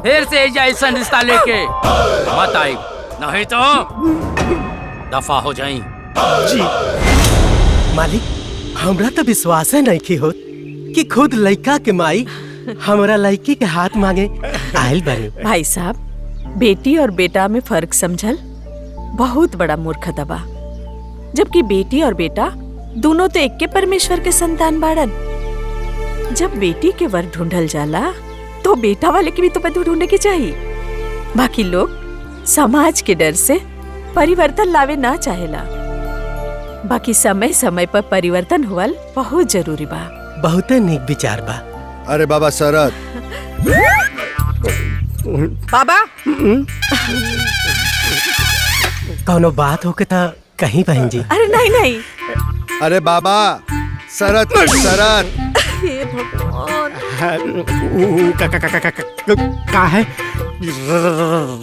फिर से ऐसा रिश्ता लेके मत आई, नहीं तो दफा हो जाई। जी मालिक, हमरा तो विश्वास है नहीं की होत कि खुद लड़का के माई हमरा लड़की के हाथ मांगे आयल बनी। भाई साहब, बेटी और बेटा में फर्क समझल बहुत बड़ा मूर्खता बा। जबकि बेटी और बेटा दोनों तो एक के परमेश्वर के संतान बाड़न। जब बेटी के वर ढूंढल जाला तो बेटा वाले की भी तो बदू ढूंढने की चाहिए। बाकी लोग समाज के डर से परिवर्तन लावे ना चाहेला। बाकी समय समय पर परिवर्तन हुअल बहुत जरूरी बा। बहुत नेक विचार बा। अरे बाबा शरत। बाबा कौनो बात होके था कहीं बहन जी? अरे नहीं नहीं। अरे बाबा शरत शरत। हे भगवान। का है?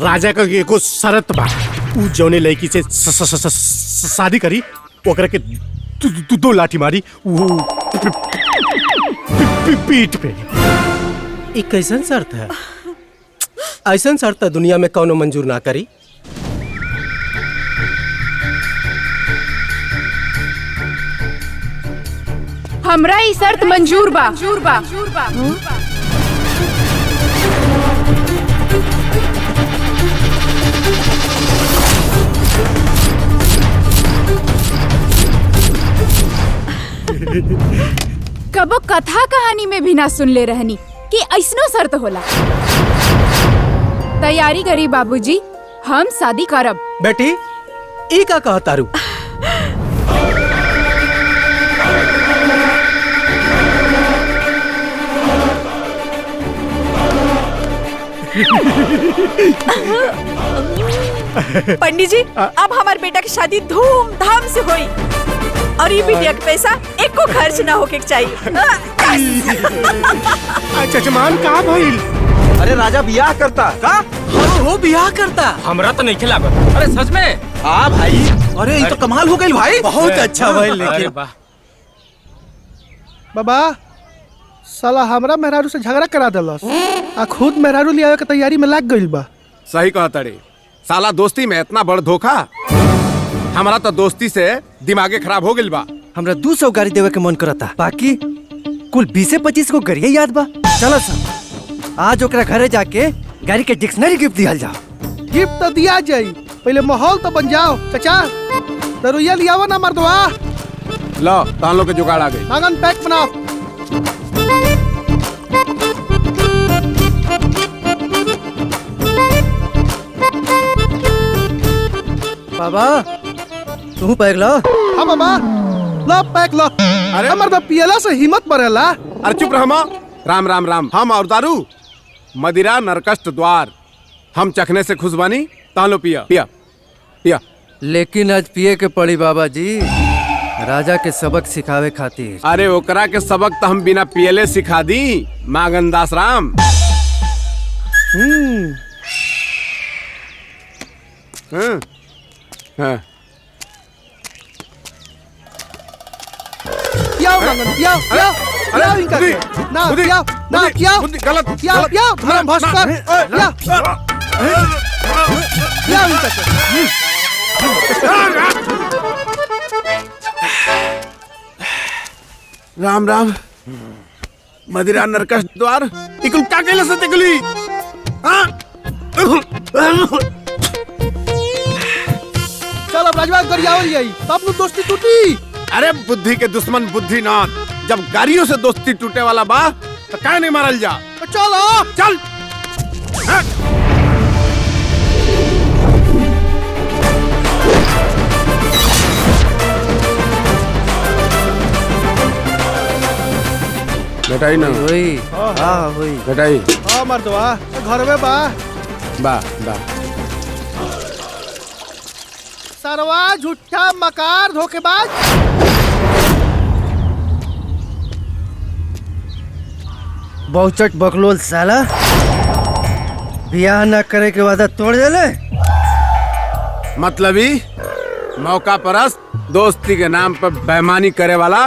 राजा का एको शरत बा, ऊ जौने लड़की से शादी करी ओकरा के दो लाठी मारी वो पीठ पे। एक कैसन शर्त है? ऐसन शर्त दुनिया में कौनो मंजूर ना करी। हमरा ई शर्त मंजूर बा। कबो कथा कहानी में भी ना सुन ले रहनी कि ऐसनो शर्त होला। तैयारी करी बाबूजी, हम शादी करब। बेटी ई का कहतारू? पंडित जी, अब हमारे बेटा की शादी धूमधाम से हुई और ये बिटिया के पैसा एक को खर्च ना होके चाहिए। जजमान का भइल? अरे राजा बियाह करता का? वो बियाह करता? हमरा तो नहीं खिलागत। अरे सच में? हाँ भाई। अरे ये तो कमाल हो गई भाई। बहुत अच्छा भाई। लेकिन बाबा साला हमरा मेहरारू से झगड़ा करा देलस आ खुद मेहरारू लियावे के तैयारी में लाग गइल बा। सही कहता रे, साला दोस्ती में इतना बड़ धोखा। हमारा तो दोस्ती से दिमागे खराब हो गइल बा। हमरा 200 गाड़ी देवे के मन करता, बाकी कुल 20-25 को गरिए याद बा। चलो सर, आज ओकरा घरे जाके गाड़ी के डिक्शनरी गिफ्ट दिया जाओ। गिफ्ट तो दिया जाई, पहले माहौल तो बन जाओ। चाचा दरुइया लियावा ना मर्दवा। लो तान लो के जुगाड़ आ गई। आंगन पैक बनाओ। बाबा तू पैक लो। हाँ बाबा लो पैक लो। अरे मर्द पियला से हिम्मत बढ़ेला। अरे चुप रह माँ। राम राम राम। हम और दारू मदिरा नरकष्ट द्वार, हम चखने से खुश बानी। तान लो पिया पिया पिया। लेकिन आज पिए के पड़ी बाबा जी। राजा के सबक सिखावे खातिर। अरे ओकरा के सबक तो हम बिना पियले सिखा दी मागनदास राम। पियाओ मांगन, पियाओ पियाओ पियाओ इनका के। ना पियाओ ना पियाओ गलत पियाओ पियाओ धर्म भ्रष्ट कर पियाओ पियाओ इनका के। राम राम मदिरा नरकश द्वार इकुल क्या केले से तिकुली। चल अब राजवा गरियावल यही तब नु दोस्ती टूटी। अरे बुद्धि के दुश्मन बुद्धिनाथ, जब गाड़ियों से दोस्ती टूटे वाला बा तो क्या नहीं मारल जा। चलो चल। बेटाई ना होई हां होई बेटाई। हां मर्दवा घर में बा बा बा सरवा झूठा मकार धोखेबाज। बहुचट बकलोल साला, बियाह न करे के वादा तोड़ देले। मतलबी मौका परस्त दोस्ती के नाम पर बेईमानी करे वाला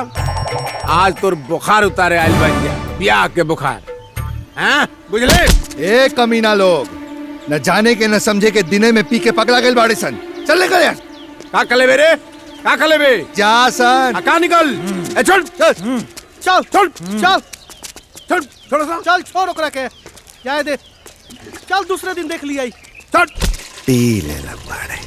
आज तोर बुखार उतारे आइल बन गया, ब्याह के बुखार। हैं बुझले? ए कमीना लोग, न जाने के न समझे के दिने में पी के पगला गए बाड़े सन। चल निकल यार। का कले बे रे? का कले बे? जा सन। का निकल? ए छोड़ चल चल छोड़ चल छोड़ थोड़ा सा चल छोड़ ओकरा के जाए दे। चल दूसरे दिन देख लिया। चल पी ले बाड़े।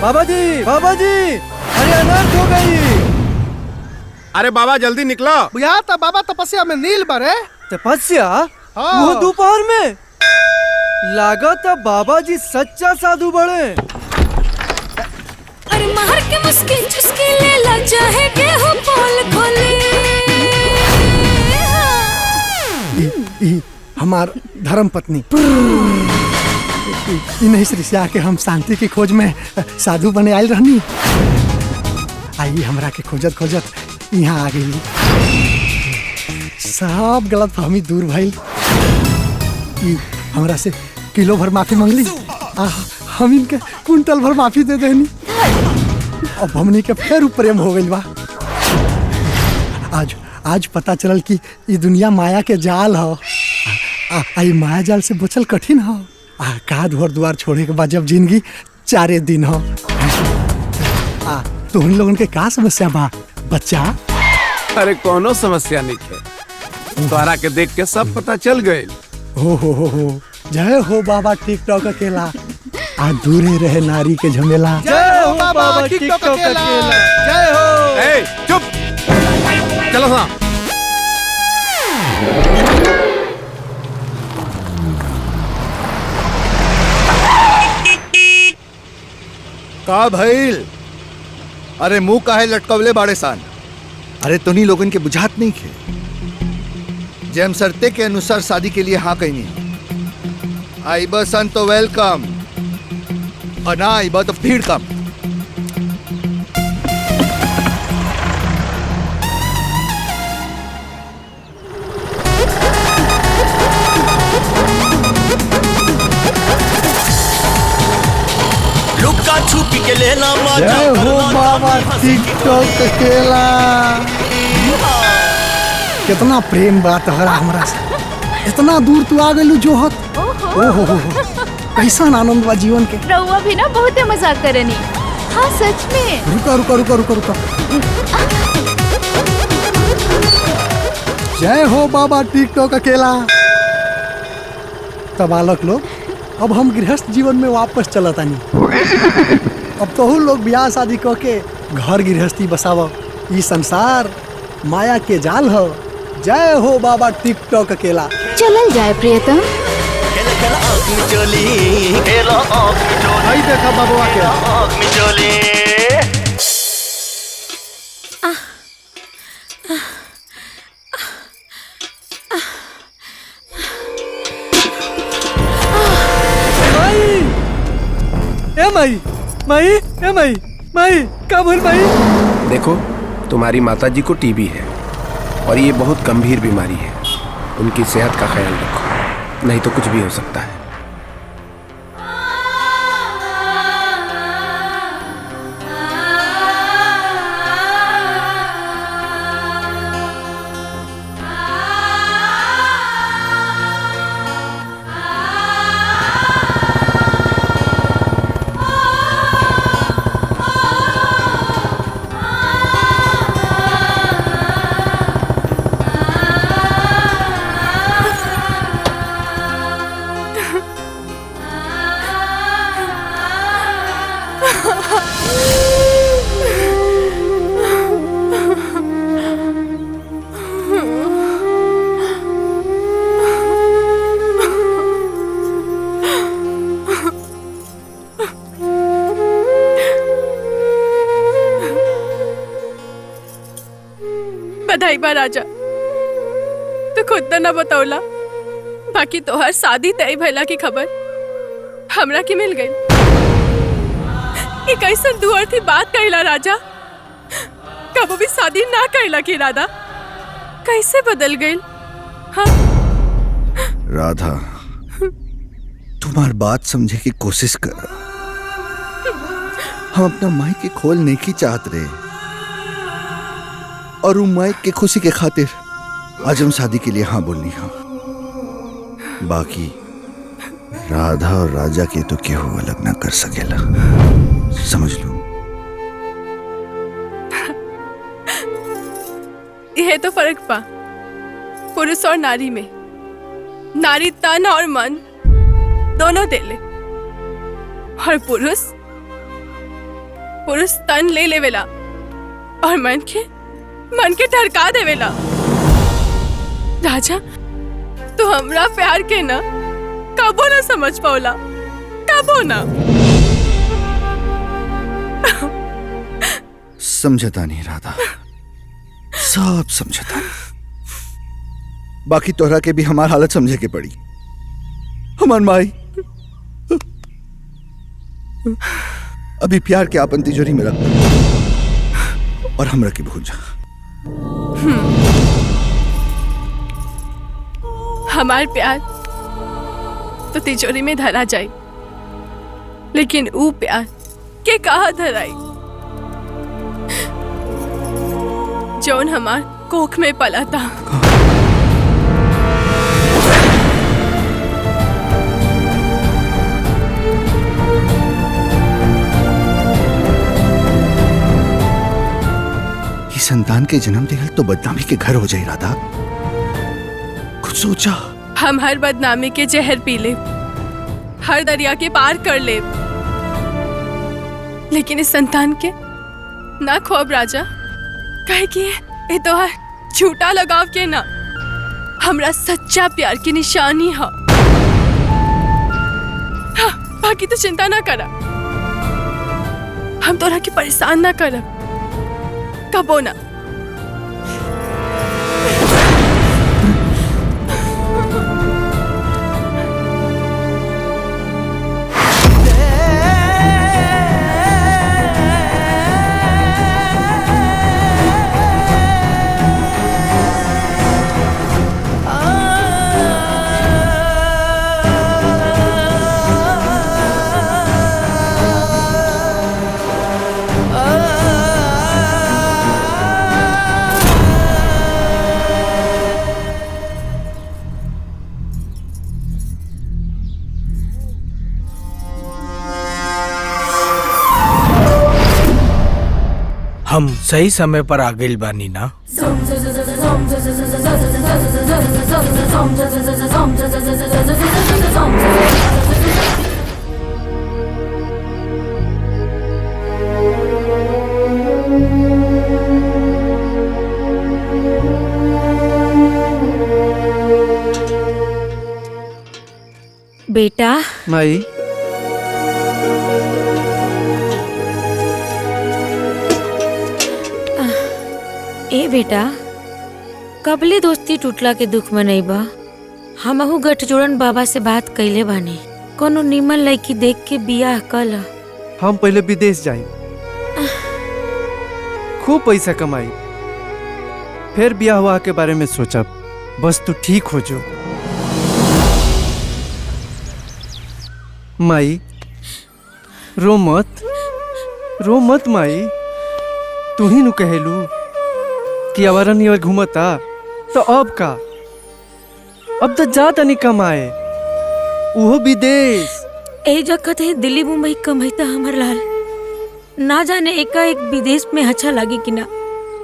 बाबा जी अरे अनर्थ हो गई। अरे बाबा जल्दी निकलो। बुझा था बाबा तपस्या में नील बरे। तपस्या? हाँ। वो दोपहर में लागत बाबा जी सच्चा साधु बड़े। अरे महर के मुस्किन चुस्की ले ला चाहे के हो पोल खोले। ई हमार धर्म पत्नी नहीं सृष्या के हम शांति की खोज में साधु बने आयल रहनी। आई हमरा के खोजत खोजत यहाँ आ गई। सब गलत फहमी दूर भइल। हमरा से किलो भर माफी मांगली, हम इनके कुंटल भर माफी दे देनी। अब हमनी के फिर प्रेम हो गइल बा। आज पता चलल कि ये दुनिया माया के जाल हो। आई माया जाल से बचल कठिन हो। का घर द्वार छोड़े के बाद जब जिंदगी 4 दिन हो। तो उन लोगन के का समस्या बा बच्चा? अरे कोनो समस्या नहीं है, तोरा के देख के सब पता चल गए। हो जय हो बाबा टिकटॉक अकेला, आ दूरे रहे नारी के झमेला। जय हो बाबा टिकटॉक अकेला, जय हो। ए चुप, चलो सा। का भइल? अरे मुंह काहे लटकवले बाड़े सान? अरे तोनी लोगन के बुझात नहीं खे। जेम शर्ते के अनुसार शादी के लिए हाँ कहनी। आई बसन तो वेलकम, और ना आई तो भीड़ कम। लुका छुपी के लेना मजा। जय हो बाबा टिकटॉक अकेला। कितना प्रेम बात है हमरा से। इतना दूर तू आ गइलू जोहत। ओहो कैसा आनंद बा जीवन के। रउआ भी ना बहुते मजाक करनी। हाँ सच में। रुका। जय हो बाबा टिकटॉक अकेला। तब बालक लोग, अब हम गृहस्थ जीवन में वापस चलतानी। अब तो लोग ब्याह शादी क के घर गृहस्थी बसाव। ई संसार माया के जाल हो। जय हो बाबा टिकटॉक अकेला। चलल जाए प्रियतम। आई देखा बाबुआ के। ए माई माई ए माई माई का बोल माई? देखो तुम्हारी माताजी को टीबी है और ये बहुत गंभीर बीमारी है। उनकी सेहत का ख्याल रखो, नहीं तो कुछ भी हो सकता है। बधाई बा राजा, तो खुद न बतौला, बाकी तोहर शादी तय भइला की खबर हमरा के मिल गई। एक ऐसा दुआर थी बात कहला राजा, कबो भी शादी ना कहला की इरादा कैसे बदल गई? हाँ? राधा, तुम्हार बात समझे की कोशिश कर। हम अपना माई के खोल नहीं की चाहत रहे और उन माई के खुशी के खातिर आज हम शादी के लिए हाँ बोलनी हाँ। बाकी राधा और राजा के तो केहू अलग ना कर सकेला, समझ लो। यह तो फर्क पा पुरुष और नारी में। नारी तन और मन दोनों दे ले और पुरुष तन ले लेवेला और मन के ठरका देवेला। राजा तू हमरा प्यार के ना कबो ना समझ पाओला, कबो ना। समझता नहीं राधा, सब समझता। बाकी तोहरा के भी हमार हालत समझे के पड़ी। हमार माई अभी प्यार के आपन तिजोरी में रख और हमरा के भूल जा। हमार प्यार तो तिजोरी में धरा जाए, लेकिन ऊ प्यार के कहा धराई जौन हमार कोख में पला था। ये संतान के जन्म देहल तो बदनामी के घर हो जाए राधा। कुछ सोचा? हम हर बदनामी के जहर पी ले, हर दरिया के पार कर ले, लेकिन इस संतान के ना खोब राजा। कहे कि ये तो है झूठा लगाव के ना, हमरा सच्चा प्यार की निशानी है। हाँ, बाकी तो चिंता ना करा, हम तोरा के परेशान ना करब कबो ना। हम सही समय पर आ गइल बानी ना? बेटा माई ए बेटा, कबले दोस्ती टूटला के दुख में नहीं बा। हमहू गठजोड़न बाबा से बात कैले बानी, कोनो निमन लड़की देख के बियाह कला। हम पहले विदेश जाए, खूब पैसा कमाई, फिर ब्याह हुआ के बारे में सोचब। बस तू ठीक हो जो। माई रो मत माई। तू ही नु कहेलू कि आवारा नियर घूमता, तो अब का? अब तो जाता नहीं कमाए, वो विदेश। ए जगत है दिल्ली मुंबई कमाईता हमर लाल। ना जाने एकाएक विदेश में अच्छा लगे कि ना।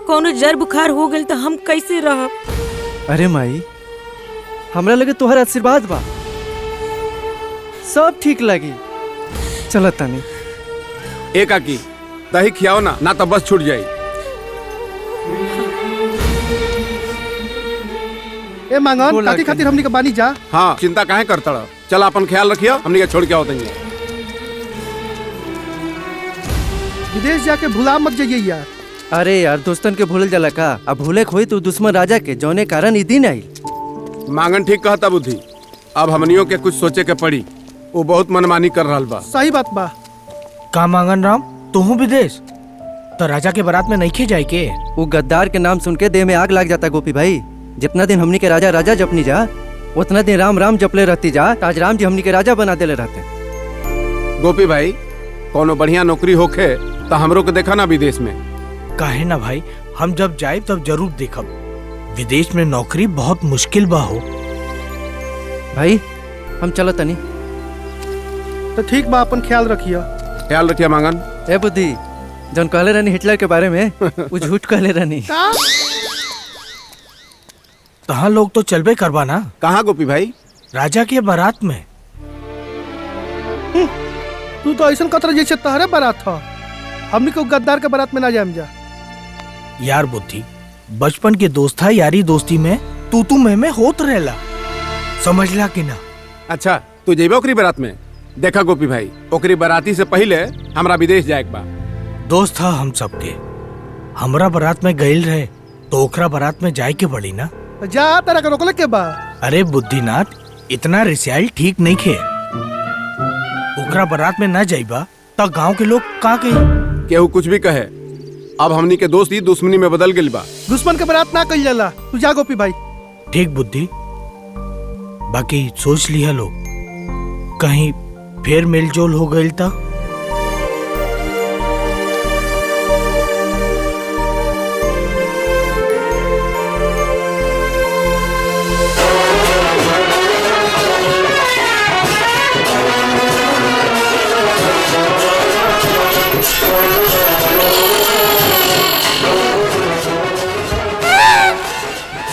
कोनो जर बुखार हो गल तो हम कैसे रहब? अरे माई, हमरा लगे तोहर आशीर्वाद बा, सब ठीक लगी। चल तनी एक आकी दही खियाओ ना तो बस छूट जाई। ए मांगन काकी खातिर हमनी के बानी जा। हाँ, चिंता काहे करता रह। चल अपन ख्याल रखियो, हमनी के छोड़ के आओ तनी। विदेश जाके भुला मत जाइए यार। अरे यार, दोस्तन के भूल जाला का? अब भूले खोई तो दुश्मन राजा के, जौने कारण ई दिन आई। मांगन ठीक कहता बुद्धि। अब हमनियों के कुछ सोचे के पड़ी। वो बहुत मनमानी कर रहा बा। सही बात बा। का मांगन राम, तुहू विदेश तो राजा के बारात में नहीं खे जाए के? वो गद्दार के नाम सुन के देह में आग लग जाता गोपी भाई। जितना दिन हमनी के राजा राजा जपनी जा, उतना दिन राम राम जपले रहती जा। आज राम जी हमनी के राजा बना देले रहते। गोपी भाई, कोनो बढ़िया नौकरी होखे तो हमरो को देखा ना विदेश में। काहे ना भाई, हम जब जाए तब जरूर देखब। विदेश में नौकरी बहुत मुश्किल बा हो। भाई हम चलो तनी। तो ठीक बा, अपन ख्याल रखियो। ख्याल रखिए मांगन। ए बुद्धि, जौन कहले रहनी हिटलर के बारे में, वो झूठ कहले रहनी। तहाँ लोग तो चलबे करवा ना। कहाँ गोपी भाई? राजा के बारात में। तू तो ऐसा कतरा जैसे तहरे बारात था। हमनी को गद्दार के बारात में ना जाम जा। यार बुद्धि, बचपन के दोस्त था, यारी दोस्ती में तू में होत रहेला, समझला कि ना? अच्छा, तू जेबे ओकरी बारात में? देखा गोपी भाई, ओकरी बाराती से पहले हमरा विदेश जाए के बा। दोस्त था हम सबके, हमरा बारात में गइल रहे तो ओकरा बारात में जाए के पड़ी ना। जा तेरा के रोकले के बा। अरे बुद्धिनाथ, इतना रिसाइल ठीक नहीं खे। ओकरा बारात में ना जाइबा तो गांव के लोग का कही? केहू कुछ भी कहे, अब हमनी के दोस्ती दुश्मनी में बदल गइल बा। दुश्मन के बारात ना कइल जाला। तू जा गोपी भाई। ठीक बुद्धि, बाकी सोच लिया लोग, कहीं फिर मेलजोल हो गइल था।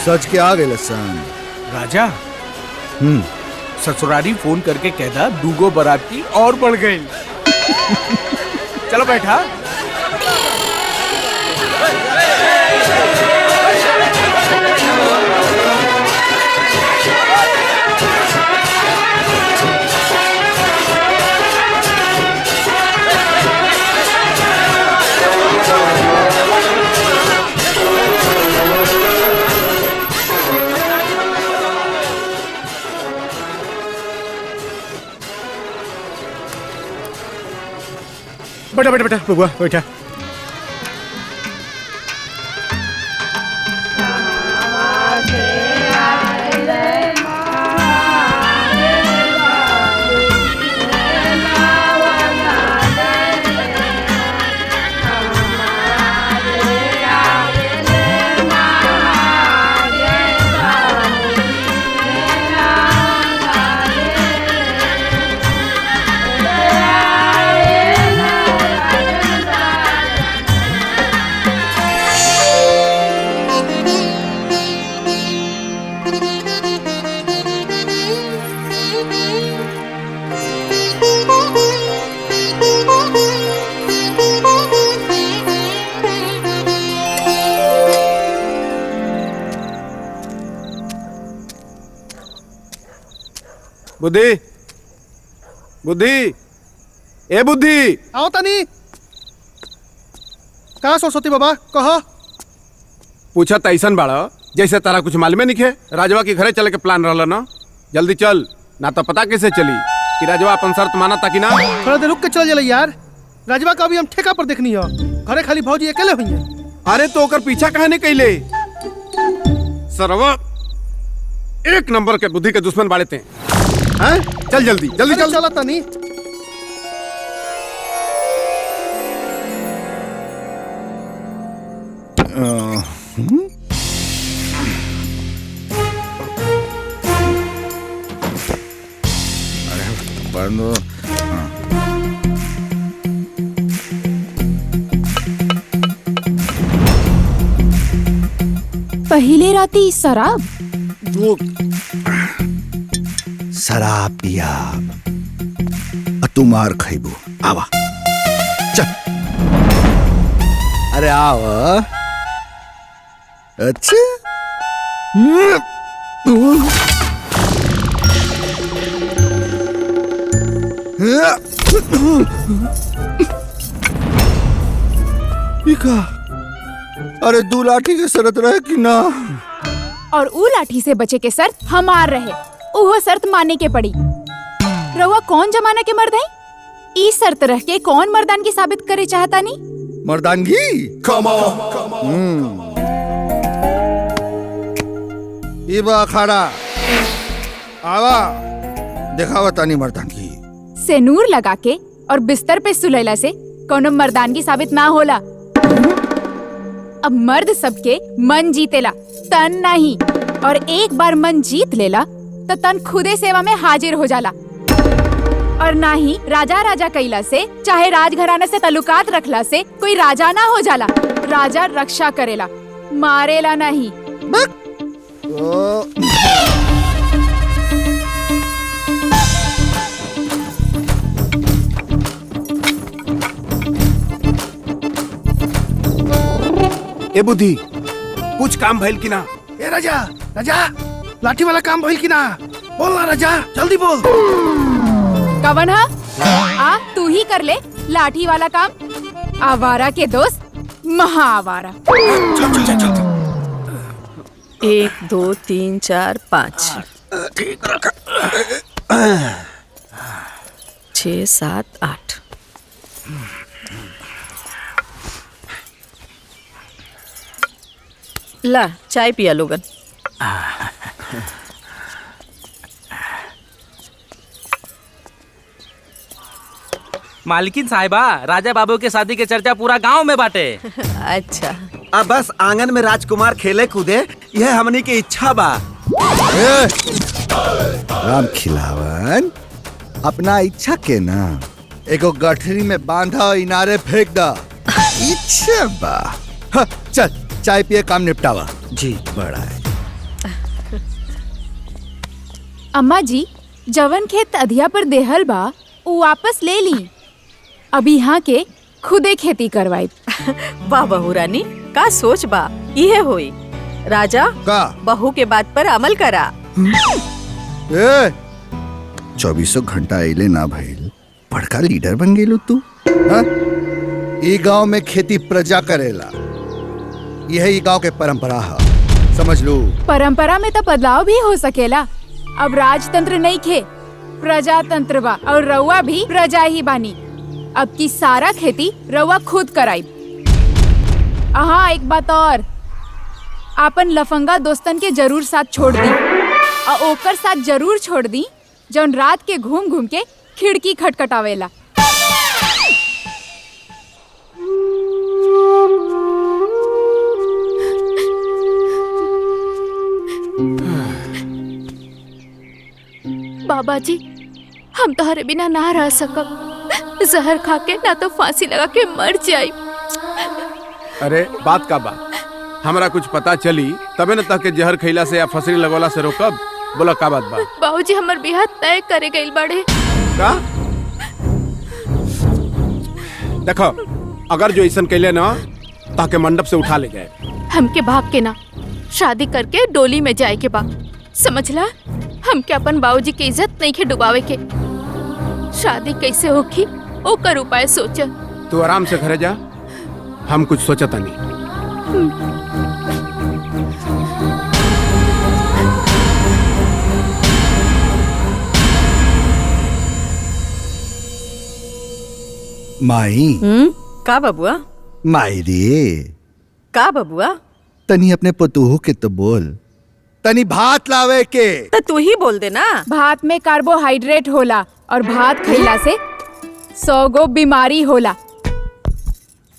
सच के आ गए सन राजा। ससुरारी फोन करके कहता दूगो बराती और बढ़ गई। चलो बैठा। बेटा बेटा बेटा बबुआ बैठा। बुद्धि, बुद्धि, ए बुद्धि, आओ तनी। का सरस्वती बाबा कहा? पूछा तैसन बाड़ा जैसे तारा कुछ मालूम नहीं है। राजवा के घरे चले के प्लान रहला ना। जल्दी चल, ना तो पता कैसे चली कि राजवा अपन शर्त माना था कि ना। थोड़ा देर रुक के चल जला यार। राजवा का अभी हम ठेका पर देखनी है। घरे खाली भौजी अकेले हुई है। अरे तो ओकर पीछा काहे नहीं कैले? सरवा एक नंबर के बुद्धि के दुश्मन बाड़े थे। हैं? चल जल्दी जल्दी चल। चला तनी। बंदो पहले राती शराब शराब पिया तू मार खैबू। आवा चल। अरे आवा। अच्छा अरे दू लाठी के शर्त रहे कि ना? और ऊ लाठी से बचे के शर्त हमार रहे। वो शर्त माने के पड़ी। रउआ कौन जमाना के मर्द है? ई शर्त रह के कौन मर्दानगी साबित करे चाहता नी? मर्दानगी? इबा अखाड़ा आवा दिखावा तानी मर्दानगी। सेनूर लगा के और बिस्तर पे सुलैला से कोनो मर्दानगी साबित ना होला। अब मर्द सबके मन जीतेला, तन नहीं। और एक बार मन जीत लेला तो तन खुदे सेवा में हाजिर हो जाला। और ना ही राजा राजा कैला से चाहे राजघराने से ताल्लुकात रखला से कोई राजा ना हो जाला। राजा रक्षा करेला, मारेला नहीं। ए बुद्धि कुछ काम भइल कि ना? ए राजा राजा लाठी वाला काम भइल कि ना? बोल ना राजा, जल्दी बोल। कवन हा? आ तू ही कर ले लाठी वाला काम। आवारा के दोस्त महा आवारा। 1 2 3 4 5 6 7 8। ला चाय पिया लोगन। मालकिन साहिबा, राजा बाबू के शादी के चर्चा पूरा गांव में बाटे। अच्छा अब बस आंगन में राजकुमार खेले कूदे, यह हमनी की इच्छा बा। राम खिलावन अपना इच्छा के ना एगो गठरी में बांधा इनारे फेंक दा। इच्छा बा। हाँ, चल चाय पिए काम निपटावा। जी बड़ा है। अम्मा जी जवन खेत अधिया पर देहल बा वो वापस ले ली। अभी यहाँ के खुदे खेती करवाई। वाह बहू रानी, का सोच बा। इहे होई राजा का बहू के बात पर अमल करा। 24 घंटा अइले ना भइल, बड़का लीडर बन गेलू तू। हाँ? ई गांव में खेती प्रजा करेला, यही गांव के परंपरा है, समझ लो। परंपरा में तो बदलाव भी हो सकेला। अब राजतंत्र नहीं खे, प्रजातंत्र बा। और रउआ भी प्रजा ही बानी। अब की सारा खेती रउआ खुद कराई। हाँ एक बात और, आपन लफंगा दोस्तन के जरूर साथ छोड़ दी। और ओकर साथ जरूर छोड़ दी जौन रात के घूम घूम के खिड़की खटखटावेला। बाबा जी, हम तोहरे बिना ना रह सकब। जहर खा के ना तो फांसी लगा के मर जाई। अरे बात का बा, हमरा कुछ पता चली तबे न तक के जहर खैला से या फसरी लगोला से रोकब। बोला का बात बा? बाबूजी हमर बियाह तय करे गइल बाड़े। का? देखो अगर जो ऐसन कैले ना ताके मंडप से उठा ले जाए। हमके भाग के ना, शादी करके डोली में जाए के बा। समझला? हमके अपन बाबूजी की इज्जत नहीं के डुबावे के। शादी कैसे होगी ओकर उपाय सोच। तू आराम से घरे जा, हम कुछ सोचता नहीं। माई का बबुआ? माई रे, का बबुआ? तनी अपने पतोह के तो बोल, तनी भात लावे के। तो तू ही बोल दे ना। भात में कार्बोहाइड्रेट होला और भात खइला से 100 गो बीमारी होला।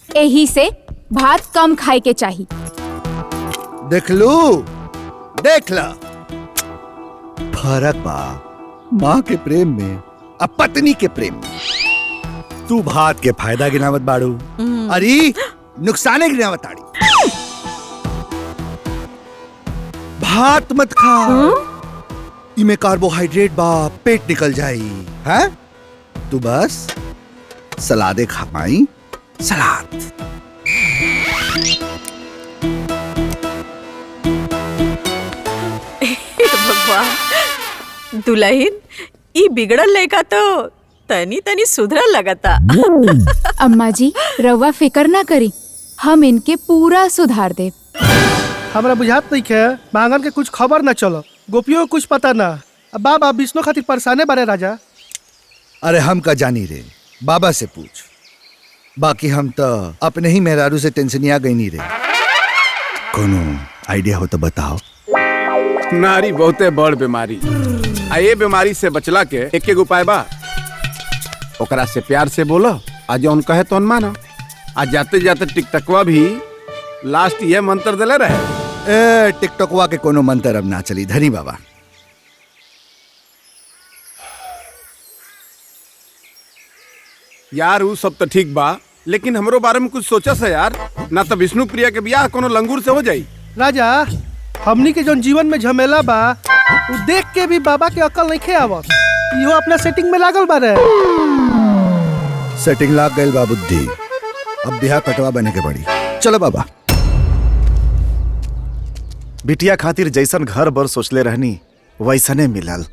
एही से भात कम खाए के चाही। देख लू, देख ला फर्क बा माँ के प्रेम में अब पत्नी के प्रेम में। तू भात के फायदा गिनावत बाड़ू, अरे नुकसाने गिनावत आड़ी। भात मत खा, इमे कार्बोहाइड्रेट बा, पेट निकल जाई है। तू बस सलादे खा माई, सलाद। भगवान, दुल्हन ई बिगड़ल लड़का तो तनी तनी सुधरल लगता। अम्मा जी रउआ फिकर ना करी, हम इनके पूरा सुधार दे। हमरा बुझात नहीं है मांगन के कुछ खबर न चलो, गोपियों को कुछ पता ना। अब बाबा विष्णु खातिर परेशाने बारे राजा। अरे हम का जानी रे, बाबा से पूछ। बाकी हम तो अपने ही मेहरारू से टेंशन आ गई नहीं रे। कोनो आइडिया हो तो बताओ। नारी बहुते बड़ बीमारी, आ ये बीमारी से बचला के एक उपाय बा। ओकरा से प्यार से बोलो, आज जौन कहे तो मानो। आज जाते जाते टिकटकवा भी लास्ट ये मंत्र दिले रहे। ए टिकटकवा के कोनो मंत्र अब ना चली, धनी बाबा। यार वो सब तो ठीक बा, लेकिन हमरो बारे में कुछ सोचा से यार। ना तो विष्णु प्रिया के ब्याह कोनो लंगूर से हो जाई। राजा हमनी के जोन जीवन में झमेला बा, उ देख के भी बाबा के अकल नहीं खे आवत। इहो अपना सेटिंग में लागल बारे। सेटिंग लाग गइल बा बुद्धि, अब ब्याह कटवा बने के पड़ी। चलो बाबा। बिटिया खातिर जैसन घर बर सोचले रहनी वैसने मिलल।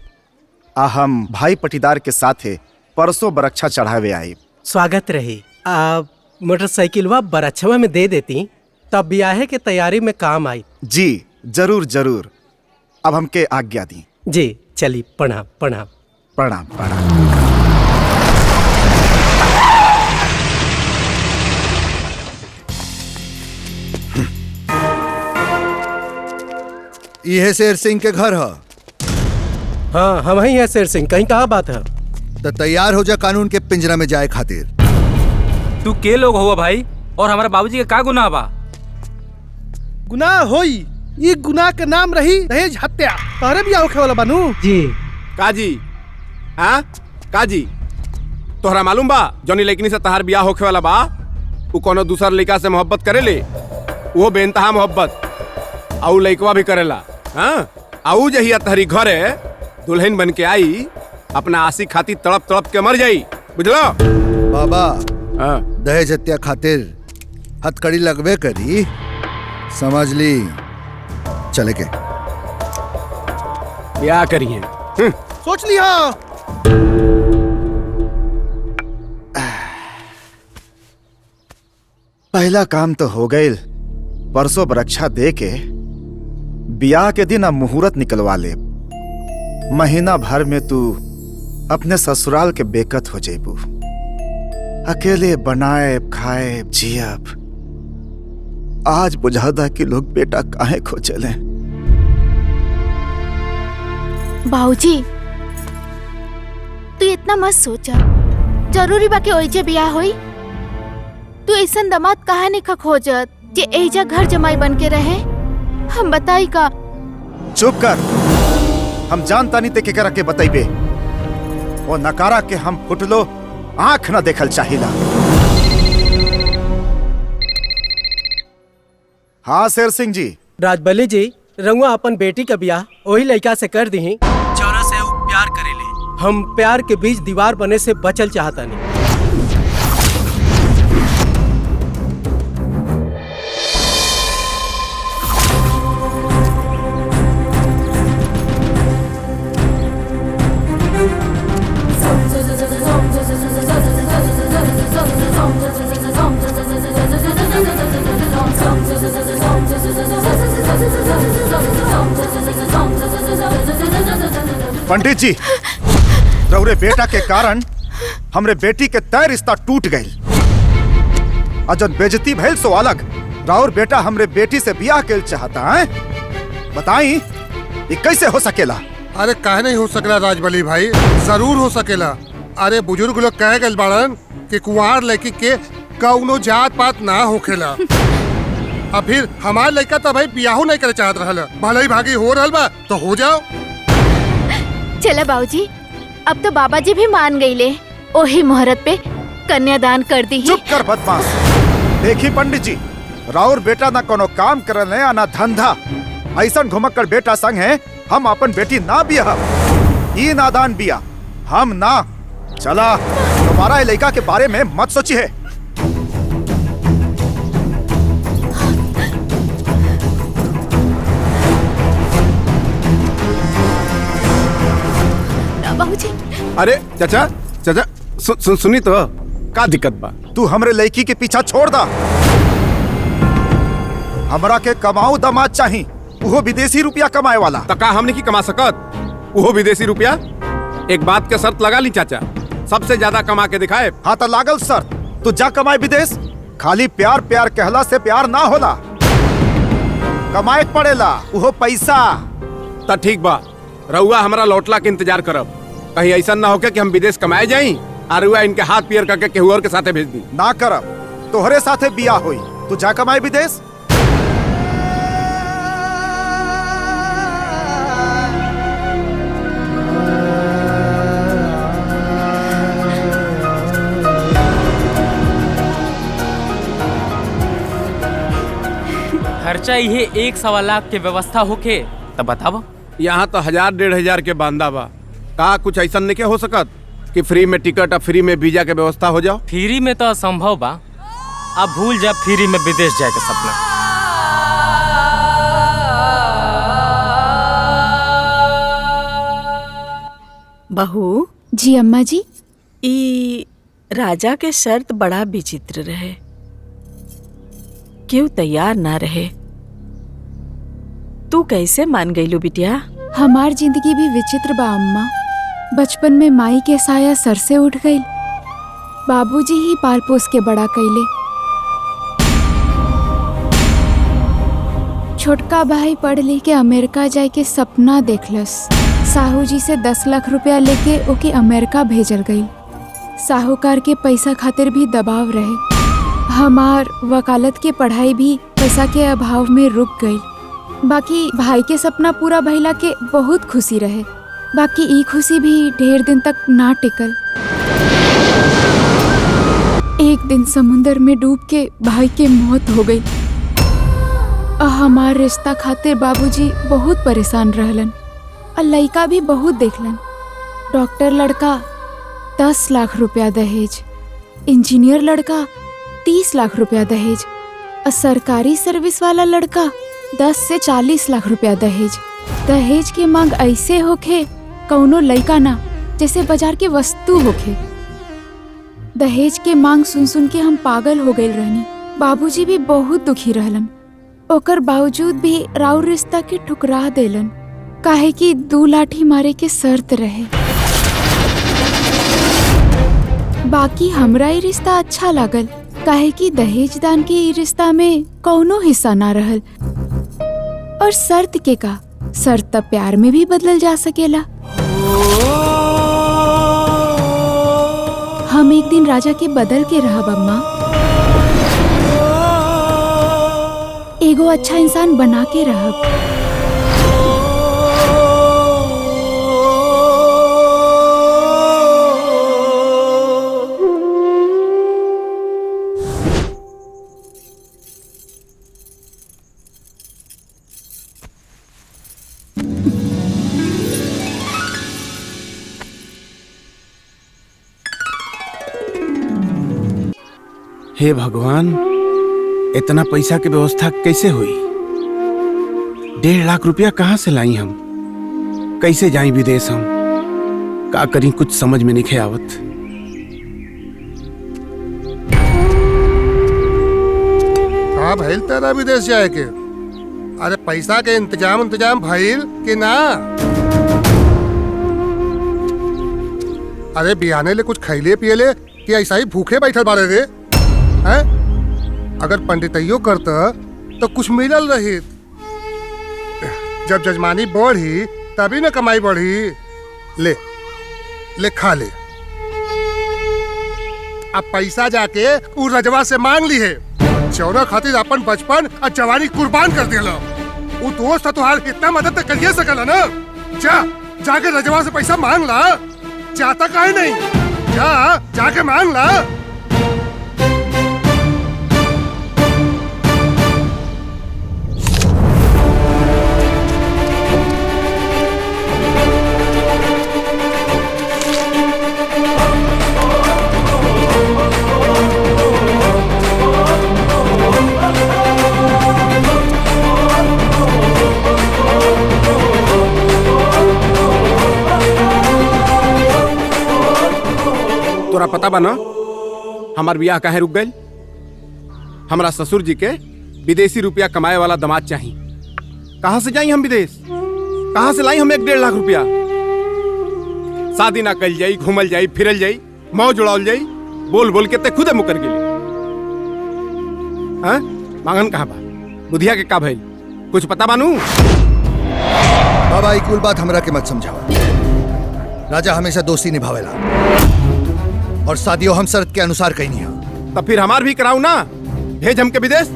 आ हम भाई पटीदार के साथे परसों बरक्षा चढ़ावे आई। स्वागत रही। आप मोटरसाइकिलवा बरक्षवा में दे देती तब ब्याह के तैयारी में काम आई। जी जरूर जरूर। अब हमके आज्ञा दी। जी चली, प्रणाम प्रणाम प्रणाम प्रणाम। यह शेर सिंह के घर है। हाँ हम ही है शेर सिंह, कहीं कहाँ बात है। तो तैयार हो जा कानून के पिंजरा में जाए खातिर। तू के लोग हुआ भाई, और हमारा बाबूजी के का गुनाह बा? गुनाह होई, ये गुनाह के नाम रही दहेज हत्या। तोहरे भी होखे वाला बानू जी। काजी हाँ काजी, तोहरा मालूम बा जौनी लड़कनी से तहार ब्याह होखे वाला बा, उ कोनो दूसर लड़का से मोहब्बत करेले, वो बेइंतहा मोहब्बत। आउ लड़कवा भी करेला। हाँ आउ जहिया तहरी घरे दुल्हन बन के आई, अपना आशिक खातिर तड़प तड़प के मर जाई, बुझलो? बाबा दहेज हत्या खातिर हथकड़ी लगवे करी, समझ ली। चले के ब्याह करिए। सोच लिया। पहला काम तो हो गई, परसों बरक्षा दे के ब्याह के दिन अब मुहूर्त निकलवा ले। महीना भर में तू अपने ससुराल के बेकत हो जेबू, अकेले बनाए खाए जियब। आज बुझादा कि लोग बेटा काहे खोजले। बाबूजी तू इतना मत सोचा, जरूरी बा के ओइजे ब्याह होई। तू ऐसन दामाद काहे नहीं खोजत जे एजा घर जमाई बन के रहे। हम बताई का? चुप कर, हम जानता नहीं ते के करा के बताइबे। वो नकारा के हम फुटलो आंख न देखल चाहिला। हाँ शेर सिंह जी। राजबली जी, रउआ अपन बेटी का ब्याह वही लड़का से कर दी जौना से वो प्यार करेले। हम प्यार के बीच दीवार बने से बचल चाहता नहीं। पंडित जी, रउरे बेटा के कारण हमरे बेटी के तय रिश्ता टूट गई। अजन बेजती भइल सो अलग। राउर बेटा हमरे बेटी से बियाह के चाहता है, बताई ये कैसे हो सकेला? अरे काहे नहीं हो सकला राजबली भाई, जरूर हो सकेला। अरे बुजुर्ग लोग कहे गए बाड़न कि कुंवार लड़की के कौनो जात पात ना होखेला। अब फिर हमार लड़का तो भाई बियाहो नहीं करे चाहत रहल, भले ही भागी हो रहल बा तो हो जाओ। चला बाबूजी, अब तो बाबा जी भी मान गईले, ओही मुहूर्त पे कन्यादान कर दी। चुप कर बदमाश। देखी पंडित जी, राउर बेटा ना कोनो काम करल है ना धंधा। ऐसा घुमक्कड़ बेटा संग है हम अपन बेटी ना बिया, ई नादान बिया हम ना। चला तुम्हारा लड़का के बारे में मत सोची है। बाबूजी। अरे चाचा चाचा सुनी तो का दिक्कत बा? तू हमरे लड़की के पीछा छोड़ दा। हमरा के कमाऊ दामाद चाही, वो विदेशी रुपया कमाए वाला। तो का हमने की कमा सकत वो विदेशी रुपया? एक बात के शर्त लगा ली चाचा, सबसे ज्यादा कमा के दिखाए। हाँ तो लागल शर्त, तू जा कमाए विदेश। खाली प्यार प्यार कहला से प्यार ना होला, कमाए पड़ेला वो पैसा। तो ठीक बा, रउआ हमारा लौटला के इंतजार करब। कहीं ऐसा ना होके कि हम विदेश कमाए जाई और रउआ इनके हाथ पैर करके केहू और के साथे भेज दी। ना करब, तोहरे साथे बियाह होई। तू जा कमाए विदेश। खर्चा ये 1-1.25 लाख के व्यवस्था होके तब बतावा। यहाँ तो 1000-1500 के बांधा बा। का कुछ ऐसा नहीं हो सकत कि फ्री में टिकट और फ्री में वीजा के व्यवस्था हो जाओ? फ्री में तो असंभव बा, अब भूल जा फ्री में विदेश जाए के सपना। बहू। जी अम्मा जी। ई राजा के शर्त बड़ा विचित्र रहे, क्यों तैयार ना रहे? तू कैसे मान गईलू बिटिया? हमार जिंदगी भी विचित्र बा अम्मा। बचपन में माई के साया सर से उठ गई, बाबूजी ही पाल पोस के बड़ा कैले। छोटका भाई पढ़ लिख के अमेरिका जाए के सपना देखलस। साहू जी से 10 लाख रुपया लेके ओके अमेरिका भेजल गई। साहूकार के पैसा खातिर भी दबाव रहे। हमार वकालत के पढ़ाई भी पैसा के अभाव में रुक गई। बाकी भाई के सपना पूरा भइला के बहुत खुशी रहे, बाकी ई खुशी भी ढेर दिन तक ना टिकल। एक दिन समुंदर में डूब के भाई के मौत हो गई। हमार रिश्ता खातिर बाबूजी बहुत परेशान रहलन और लड़का भी बहुत देखलन। डॉक्टर लड़का 10 लाख रुपया दहेज, इंजीनियर लड़का 30 लाख रुपया दहेज और सरकारी सर्विस वाला लड़का 10 से 40 लाख रुपया दहेज। दहेज की मांग ऐसे होखे कौनो लड़का ना जैसे बाजार के वस्तु होखे। दहेज के मांग सुन सुन के हम पागल हो गए रहनी। बाबूजी भी बहुत दुखी रहलन, ओकर बावजूद भी राउर रिश्ता के ठुकरा देलन, काहे कि 2 लाठी मारे के शर्त रहे। बाकी हमरा ये रिश्ता अच्छा लागल, काहे कि दहेज दान के ई रिश्ता में कौनो हिस्सा ना रहल। और शर्त के का, शर्त तब प्यार में भी बदल जा सकेला। हम एक दिन राजा के बदल के रहब अम्मा, एगो अच्छा इंसान बना के रहब। हे भगवान, इतना पैसा की व्यवस्था कैसे हुई? 1.5 लाख रुपया कहाँ से लाई हम? कैसे जाई विदेश हम? का करी कुछ समझ में नहीं आवत। कहा भइल तेरा विदेश जाए के? अरे पैसा के इंतजाम भइल कि ना? अरे बियाने ले कुछ खैले पियले कि ऐसा ही भूखे बैठल बारे रे हैं? अगर पंडितइयो करता तो कुछ मिलल रही। जब जजमानी बढ़ी तभी ना कमाई बढ़ी। ले ले खा ले। अब पैसा जाके उ रजवा से मांग ली है। चौरा खातिर अपन बचपन और जवानी कुर्बान कर दिया। वो दोस्त तुहार इतना मदद तो करिए सकला ना। जा जाके रजवा से पैसा मांग ला। जाता काहे नहीं? जा जाके मांग ला। तोरा पता बा ना हमार बियाह काहे रुक गई? हमारा ससुर जी के विदेशी रुपया कमाए वाला दामाद चाहिए। कहाँ से जाई हम विदेश? कहाँ से लाई हम 1-1.5 लाख रुपया? शादी ना कल जाई, घूमल जाई, फिरल जाई, मौज उड़ावल जाई, बोल बोल के ते खुदे मुकर गेली। हाँ मांगन कहाँ बा? बुधिया के का भइल? कुछ पता बानू? बाबा ई कुल बात हमरा के मत समझाओ। राजा हमेशा दोस्ती निभावेला और शादियों हम शर्त के अनुसार कहीं नहीं है। तब फिर हमार भी कराऊ ना। भेज हमके विदेश,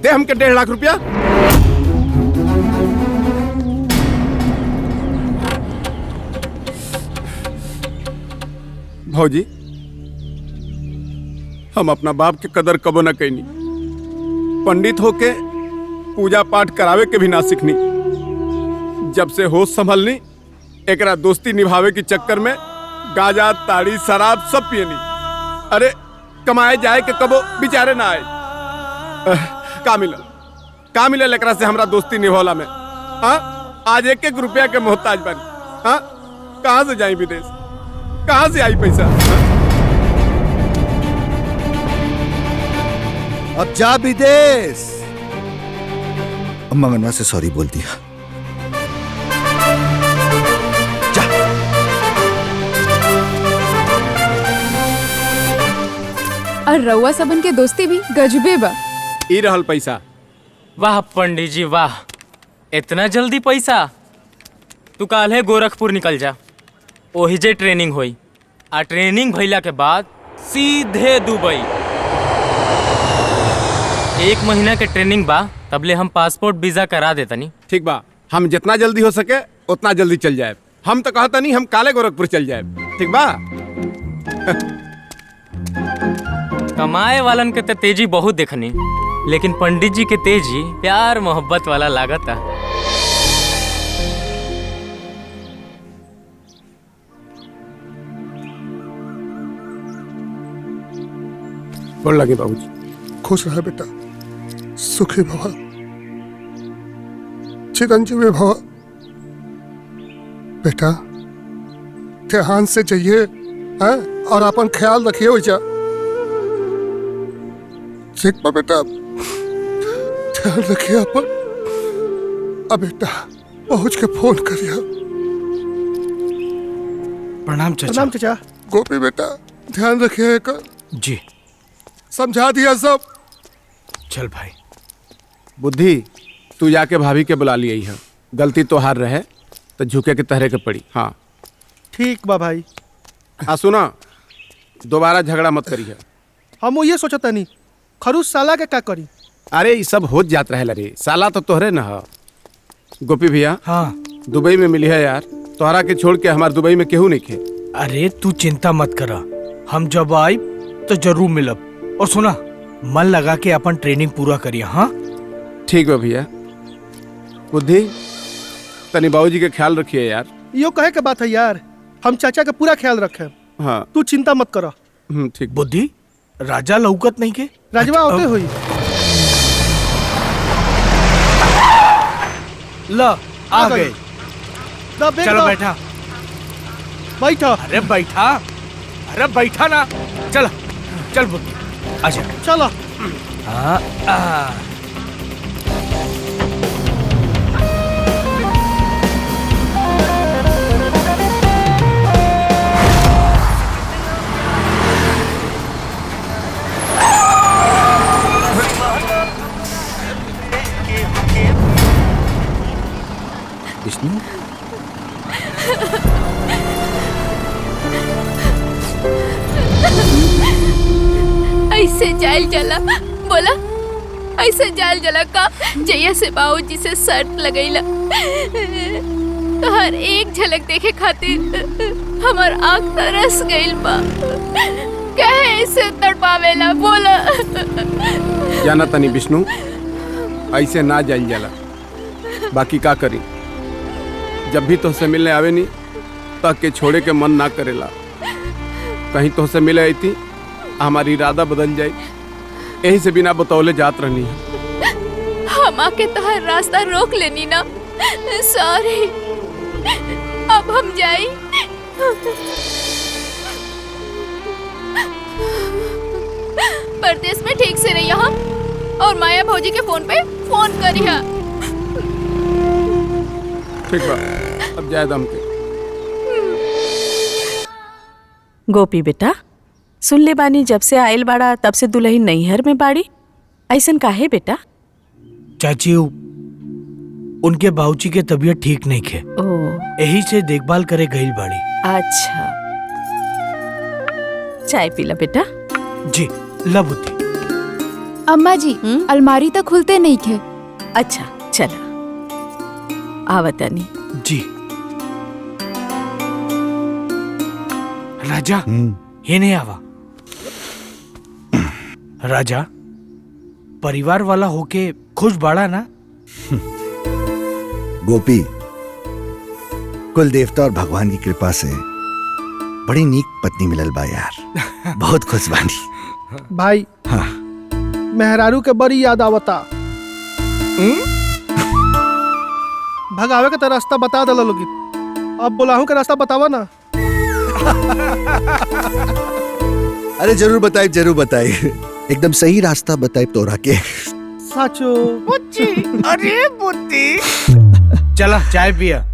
दे हमके 1.5 लाख रुपया। भौजी हम अपना बाप के कदर कबो न कैनी। पंडित होके पूजा पाठ करावे के भी ना सीखनी। जब से होश संभलनी एकरा दोस्ती निभावे के चक्कर में गाजा ताड़ी शराब सब पियनी। अरे कमाए जाए के कबो बिचारे ना आए। का मिलल एकरा से हमरा दोस्ती निभौला में? हाँ आज 1-1 रुपया के मोहताज बनी। हाँ कहाँ से जाई विदेश? कहाँ से आई पैसा? अब जा विदेश। मंगनवा से सॉरी बोल दिया। और रउआ सबन के दोस्ती भी गजबे बा। ई रहल पैसा। वाह पंडित जी वाह, इतना जल्दी पैसा? तू काल्हे गोरखपुर निकल जा, ओही जे ट्रेनिंग होई। आ ट्रेनिंग भइला के बाद सीधे दुबई। 1 महीना के ट्रेनिंग बा, तबले हम पासपोर्ट वीजा करा देतनी। ठीक बा, हम जितना जल्दी हो सके उतना जल्दी चल जाए। हम तो कहता नहीं हम काले गोरखपुर चल जाए। ठीक बा? कमाए वालन के तो तेजी बहुत देखनी, लेकिन पंडित जी के तेजी प्यार मोहब्बत वाला लागत है। बोल लगे बाबूजी। खुश रहे बेटा, सुखी भवा, चिरंजीवी भवा। बेटा ध्यान से जाइए और अपन ख्याल रखिए। हो जा ठीक बा बेटा, ध्यान रखिए अपन। अब बेटा पहुंच के फोन करिए। प्रणाम चाचा। प्रणाम चाचा। गोपी बेटा ध्यान रखिए का। जी समझा दिया सब। चल भाई। बुद्धि तू जाके भाभी के बुला लिया है। गलती तो हार रहे तो झुके के तहरे के पड़ी। हाँ ठीक बा भाई। हाँ सुना, दोबारा झगड़ा मत करिए। हम ये सोचता नहीं खरूस साला के का करी। अरे ये सब हो जात रहे रे, साला तो तोहरे न है। गोपी भैया हाँ दुबई में मिली है यार, तोहरा के छोड़ के हमारे दुबई में केहू नहीं खे। अरे तू चिंता मत करा, हम जब आई तो जरूर मिलब। और सुना, मन लगा के अपन ट्रेनिंग पूरा करिए। हाँ ठीक है भैया। बुद्धि तनी बाबूजी के ख्याल रखिए यार। यो कहे के बात है यार, हम चाचा का पूरा ख्याल रखे। हाँ तू चिंता मत करो। ठीक। बुद्धि राजा लौकत नहीं के? राजवा होते हुई ला आ गए। चलो बैठा। बैठा। अरे बैठा, अरे बैठा ना। चल चल बुद्धि आजा। चलो। हाँ विष्णु ऐसे जाल जला बोला, ऐसे जाल जला का जैया से बाबूजी से शर्त लगैला। तो हर एक झलक देखे खातिर हमार आँख तरस गइल बा। कहे ऐसे तड़पावेला बोला। जाना तनी विष्णु, ऐसे ना जाइल जाला। बाकी का करी, जब भी तोहसे मिलने आवे नी तक के छोड़े के मन ना करेला। कहीं तोहसे मिले आई थी हमारी इरादा बदल जाए, यही से बिना बतौले जात रहनी है। हम आके तो हर रास्ता रोक लेनी ना। सॉरी, अब हम जाई। परदेश में ठीक से रहिए हम, और माया भौजी के फोन पे फोन करिए। ठीक बा, अब जाए दम के। गोपी बेटा, सुन ले बानी जब से आयल बाड़ा तब से दुल्हन नैहर में बाड़ी, ऐसन काहे बेटा? चाची उनके बाबूजी के तबीयत ठीक नहीं खे, यही से देखभाल करे गई बाड़ी। अच्छा, चाय पीला बेटा। जी लबुती। अम्मा जी, अलमारी तो खुलते नहीं थे। अच्छा चला, आवतनी। जी राजा, ये नहीं आवा। राजा, परिवार वाला होके खुश बाड़ा ना? गोपी, कुल देवता और भगवान की कृपा से बड़ी नीक पत्नी मिलल बा यार। बहुत खुश बानी। भाई, हाँ। मेहरारू के बड़ी याद आवता। भगावे का तो रास्ता बता दला लोगी, अब बुलाहू का रास्ता बतावा ना। अरे जरूर बताए, जरूर बताए। एकदम सही रास्ता बताए तोरा के। साचो बुच्ची, अरे बुद्धि। चला चाय पिया।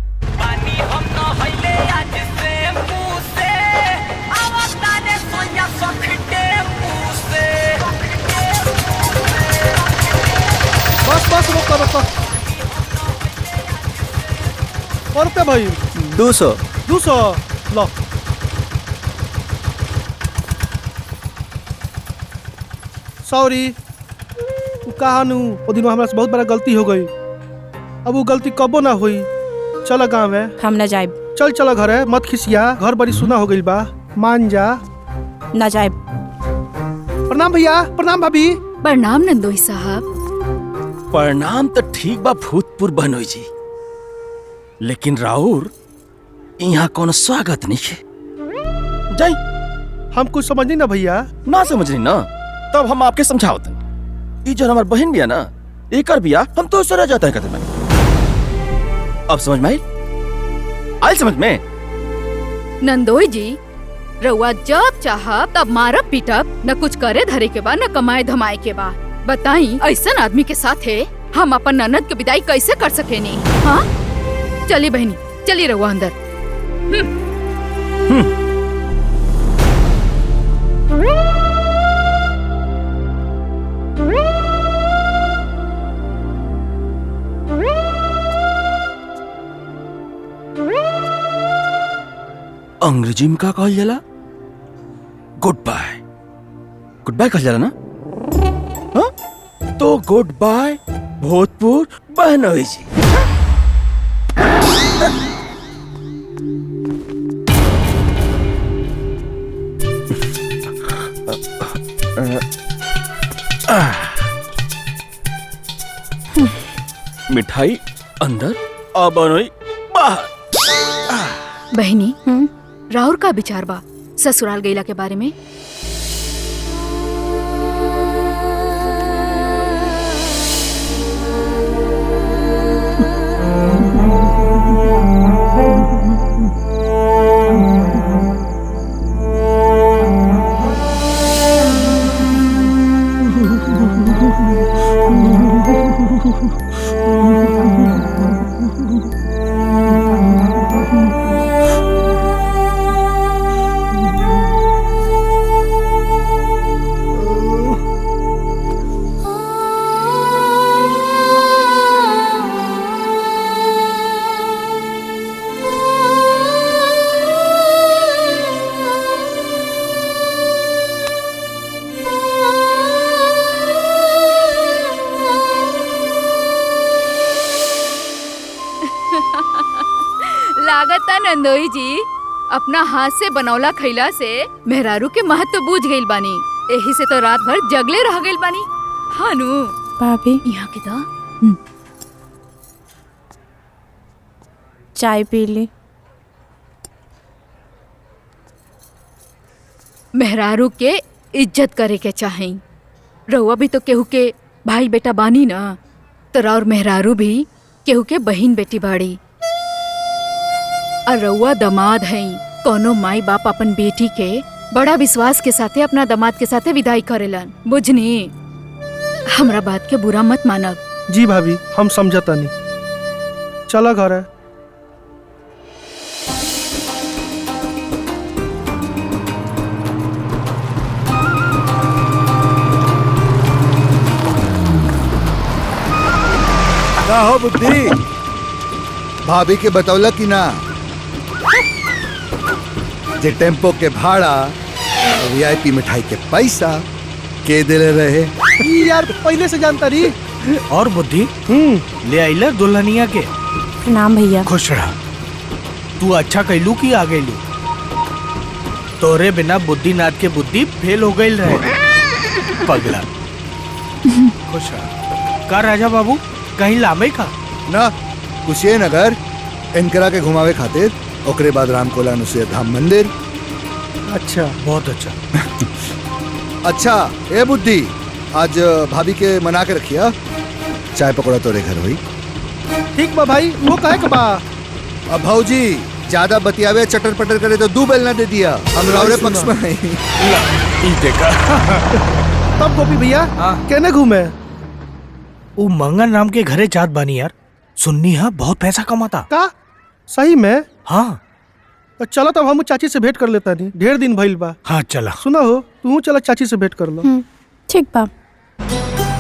बस बस रोको रोको। और रुपया भाई? 200। 200 लो। सॉरी, कहानू वो दिन हमरा से बहुत बड़ा गलती हो गई। अब वो गलती कबो ना हुई। चला गाँव है, हम न जाए। चल चला घर है, मत खिसिया, घर बड़ी सुना हो गई बा, मान जा। न जाए। प्रणाम भैया, प्रणाम भाभी। प्रणाम नंदोई साहब। प्रणाम तो ठीक बा भूतपुर बनोई जी, लेकिन राउर यहाँ कौन स्वागत नहीं है। जाई। हम कुछ समझनी ना भैया। ना समझनी ना, तब हम आपके समझावत। ये जो हमार बहन बिया ना, एकर बिया हम तो उससे रह जाता है कदम में। अब समझ में आई समझ में? नंदोई जी, रउआ जब चाह तब मारब पीटब, न कुछ करे धरे के बा, न कमाए धमाए के बा। बताई ऐसन आदमी के साथ है हम अपन ननद के विदाई कैसे कर सके नहीं? हाँ, चली बहनी, चली रहुआ अंदर। अंग्रेजी में का कहल जाला? Good by. गुड बाय कहल जाला ना? हाँ? तो गुड बाय भोजपुर बहनोई जी। मिठाई अंदर और बनोई बाहर। बहनी, राहुल का विचार बा ससुराल गईला के बारे में? बंदोई जी, अपना हाथ से बनौला खैला से मेहरारू के महत्व बूझ गइल बानी। यही से तो रात भर जगले रह गइल बानी। हानू भाभी यहाँ के तो चाय पी ली। मेहरारू के इज्जत करे के चाहे। रउआ भी तो केहू के भाई बेटा बानी ना, तोरा और मेहरारू भी केहू के बहिन बेटी बाड़ी। और रउआ दमाद हैं। कोनो माई बाप अपन बेटी के बड़ा विश्वास के साथे अपना दमाद के साथे विदाई करेलन, बुझनी। हमरा बात के बुरा मत मानब। जी भाभी, हम समझता नहीं। चला घर है। का हो बुद्धि, भाभी के बतौला कि ना जे टेम्पो के भाड़ा वीआईपी मिठाई के पैसा के दिले रहे? यार पहले से जानता रही। और बुद्धि ले आइला दुल्हनिया के। नाम भैया। खुश रहा। तू अच्छा कैलू की आ गईलू। तोरे बिना बुद्धिनाथ के बुद्धि फेल हो गई रहे पगला। खुश रहा। का राजा बाबू कहीं लामे का ना कुशेनगर इनकरा के घुमावे खातिर, ओकरे बाद रामकोला अनुसुईया धाम मंदिर। अच्छा, बहुत अच्छा। अच्छा ए बुद्धि, आज भाभी के मना के रखिया, चाय पकौड़ा तोरे घर हुई। ठीक बा भाई, वो काहे के बा? अब भाऊजी ज्यादा बतियावे चटर पटर करे तो दू बेल ना दे दिया। हम रावरे पक्ष में नहीं। ई देखा। तब गोपी भैया केने घूमे? वो मंगन नाम के घरे जात बानी यार। सुन्नी है बहुत पैसा कमाता। का सही में? हाँ। तो चलो तब हम चाची से भेंट कर लेता नहीं, ढेर दिन भइल बा। हाँ चला। सुना हो, तू चला चाची से भेंट कर लो। ठीक बा।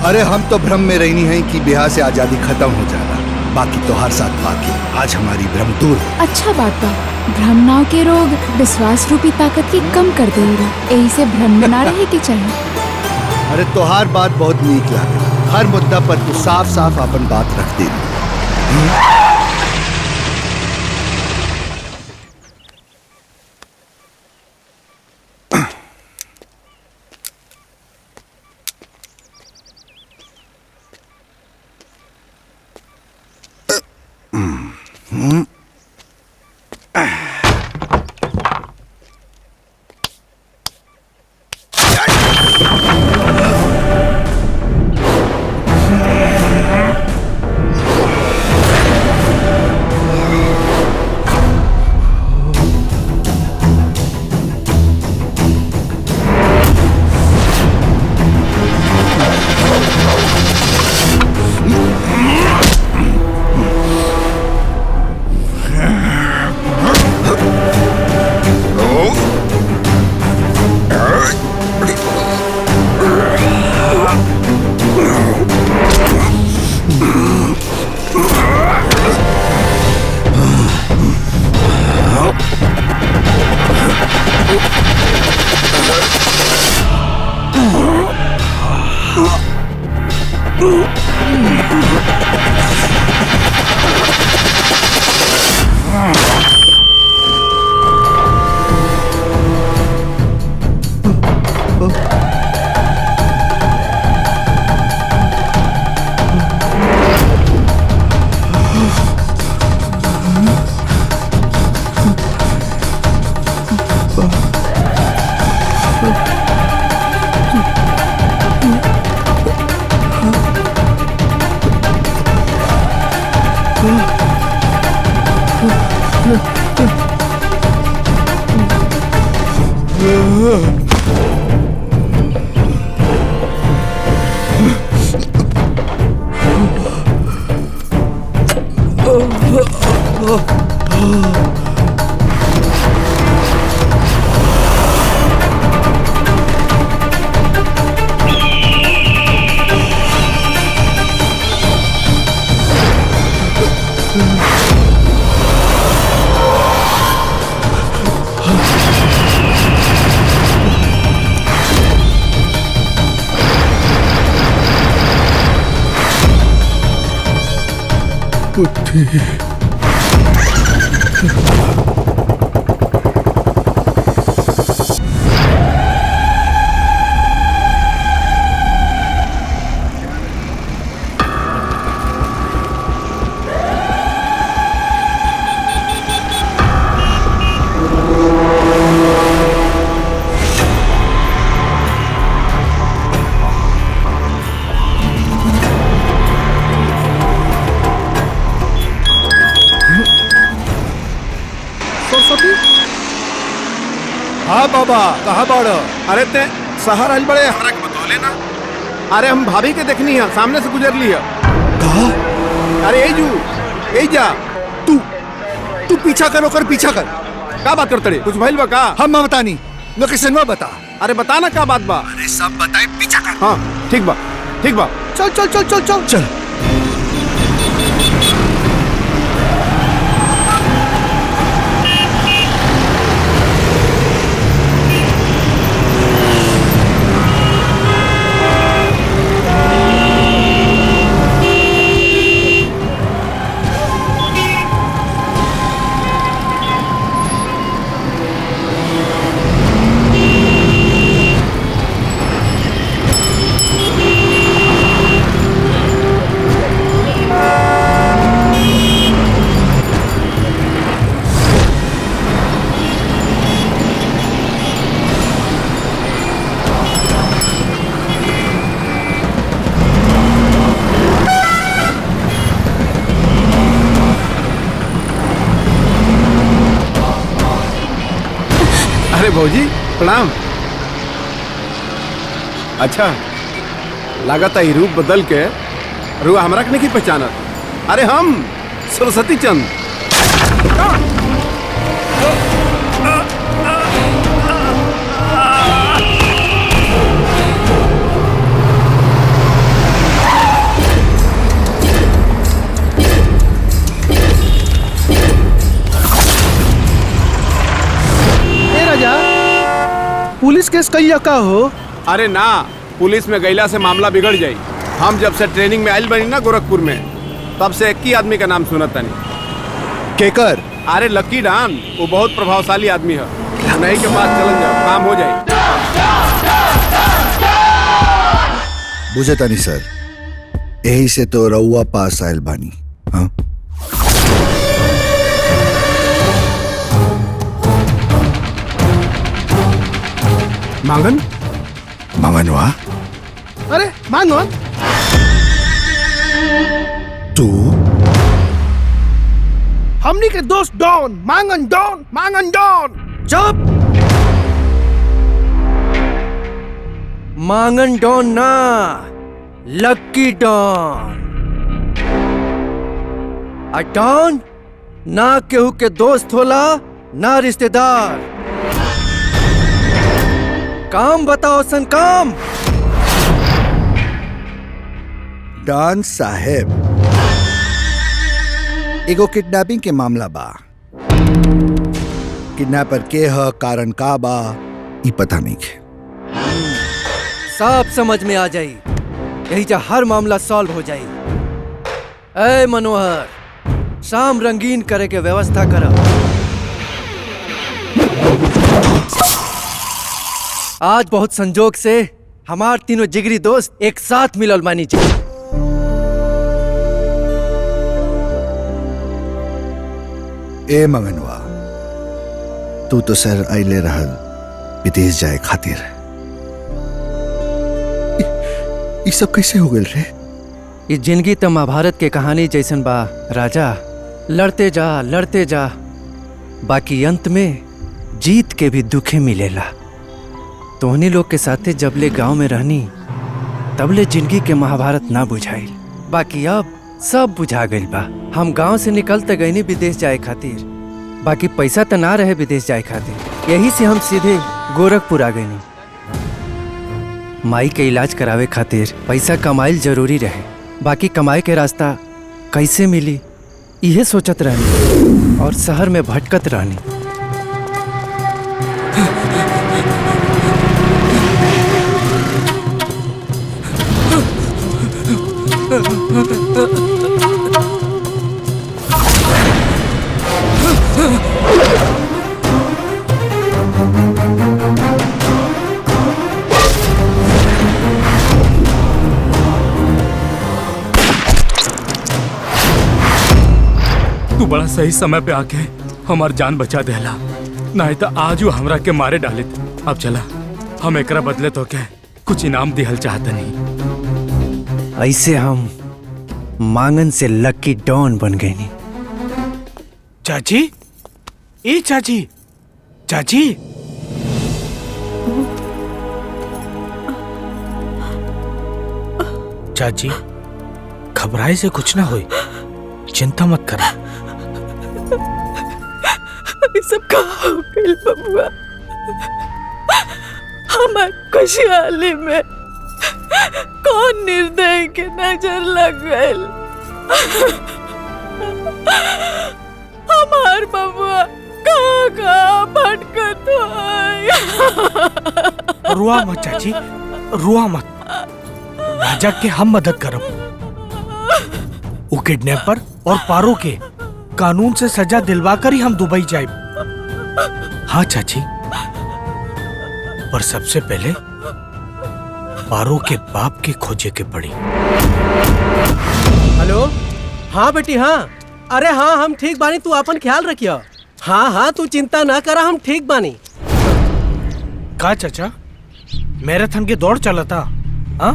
अरे हम तो भ्रम में रहनी है कि बिहार से आजादी खत्म हो जाना, बाकी तो हर साथ बाकी आज हमारी भ्रम दूर। अच्छा बात बा। भ्रमनाव के रोग विश्वास रूपी ताकत की कम कर देगा। यही से भ्रम में ना रहे के चाहिए। अरे तोहार बात बहुत नीक लागे। हर मुद्दा पर तू साफ साफ अपन बात रख दे। बुद्धि हाँ बाबा कहाँ बाड़ो? अरे ते शहर आइल बड़े हरा के बतौले ना। अरे हम भाभी के देखनी है, सामने से गुजर ली है। कहा? अरे ए जा तू पीछा कर, ओकर पीछा कर। का बात करते? कुछ भइल बा का? हम बतानी, लोकेशन में बता। अरे बता ना का बात बा। अरे सब बताए, पीछा कर। हाँ ठीक बा ठीक बा। चल चल चल चल चल चल। अरे भौजी प्रणाम। अच्छा लागत है रूप बदल के रुआ हमरा के नहीं पहचानत। अरे हम सरस्वती चंद। पुलिस केस कहिया का हो? अरे ना, पुलिस में गैला से मामला बिगड़ जाई। हम जब से ट्रेनिंग में आयल बनी ना गोरखपुर में, तब से एक ही आदमी का नाम सुनत तनी। केकर? अरे लकी डान, वो बहुत प्रभावशाली आदमी है। नहीं के पास चलन जाओ, काम हो जाए। बुझे तानी सर, यही से तो रउआ पास आयल बानी। हाँ मांगन मांगनवा? अरे मांगन तू? हमनी के दोस्त डॉन, मांगन डॉन, मांगन डॉन। चुप! मांगन डॉन ना, लक्की डॉन। आ डॉन ना केहू के दोस्त होला ना रिश्तेदार। काम बताओ सन काम। डॉन साहेब, एगो किडनैपिंग के मामला बा। किडनैपर के ह, कारण का बा, ई पता नहीं है। सब समझ में आ जाई, यही जा हर मामला सॉल्व हो जाई। ए मनोहर, शाम रंगीन करे के व्यवस्था कर। आज बहुत संजोग से हमार तीनों जिगरी दोस्त एक साथ मिलल बानी जी। ए मंगनवा, तू तो सर आइले रहल विदेश जाए खातिर। ये सब कैसे हो गए रे? ये जिंदगी तो महाभारत के कहानी जैसन बा राजा। लड़ते जा, बाकी अंत में जीत के भी दुखे मिलेला। तोहनी लोग के साथे जबले गांव में रहनी, तबले जिंदगी के महाभारत ना बुझाइल। बाकी अब सब बुझा गइल बा। हम गांव से निकलते गईनी विदेश जाए खातिर, बाकी पैसा तो ना रहे विदेश जाए खातिर। यही से हम सीधे गोरखपुर आ गईनी। माई के इलाज करावे खातिर पैसा कमाइल जरूरी रहे, बाकी कमाए के रास्ता कैसे मिली इहे सोचत रहनी और शहर में भटकत रहनी। तू बड़ा सही समय पे आके हमार जान बचा देला, नहीं तो आज वो हमरा के मारे डालित। अब चला, हम एकरा बदले तो के कुछ इनाम दिहल चाहते नहीं। ऐसे हम मांगन से लकी डॉन बन गए नी। चाची, ए चाची, चाची, चाची घबराए से कुछ ना होई, चिंता मत करा। ये सब कहाँ हो गइल बबुआ? हमार खुशहाली में कौन निर्दय के नजर लग गइल? हमार बबुआ कहाँ कहाँ भटकत है। रुआ मत चाची, रुआ मत। राजा के हम मदद करब। वो किडनैपर और पारो के कानून से सजा दिलवा कर ही हम दुबई जाए। हाँ चाची, पर सबसे पहले पारो के बाप के खोजे के पड़ी। हेलो, हाँ बेटी, हाँ। अरे हाँ, हम ठीक बानी, तू अपन ख्याल रखियो। हाँ हाँ, तू चिंता ना करा, हम ठीक बानी। का चाचा मैराथन के दौड़ चला था? हाँ,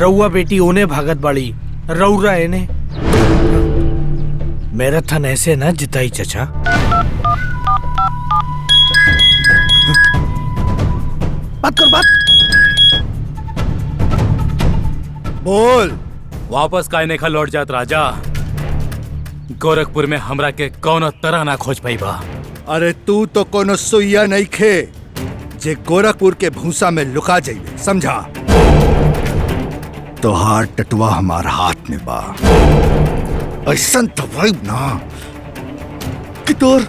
रउआ बेटी ओने भागत बाड़ी, रउरा एने। मैराथन ऐसे ना जिताई चाचा। बात कर, बात बोल। वापस काहे नहीं लौट जात राजा? गोरखपुर में हमरा के कौनो तरह ना खोज पाई बा। अरे तू तो कोनो सुइया नहीं खे जे गोरखपुर के भूसा में लुका जाइए, समझा? तोहार टटुआ हमार हाथ में बा। ऐसा दवाई ना कि तोर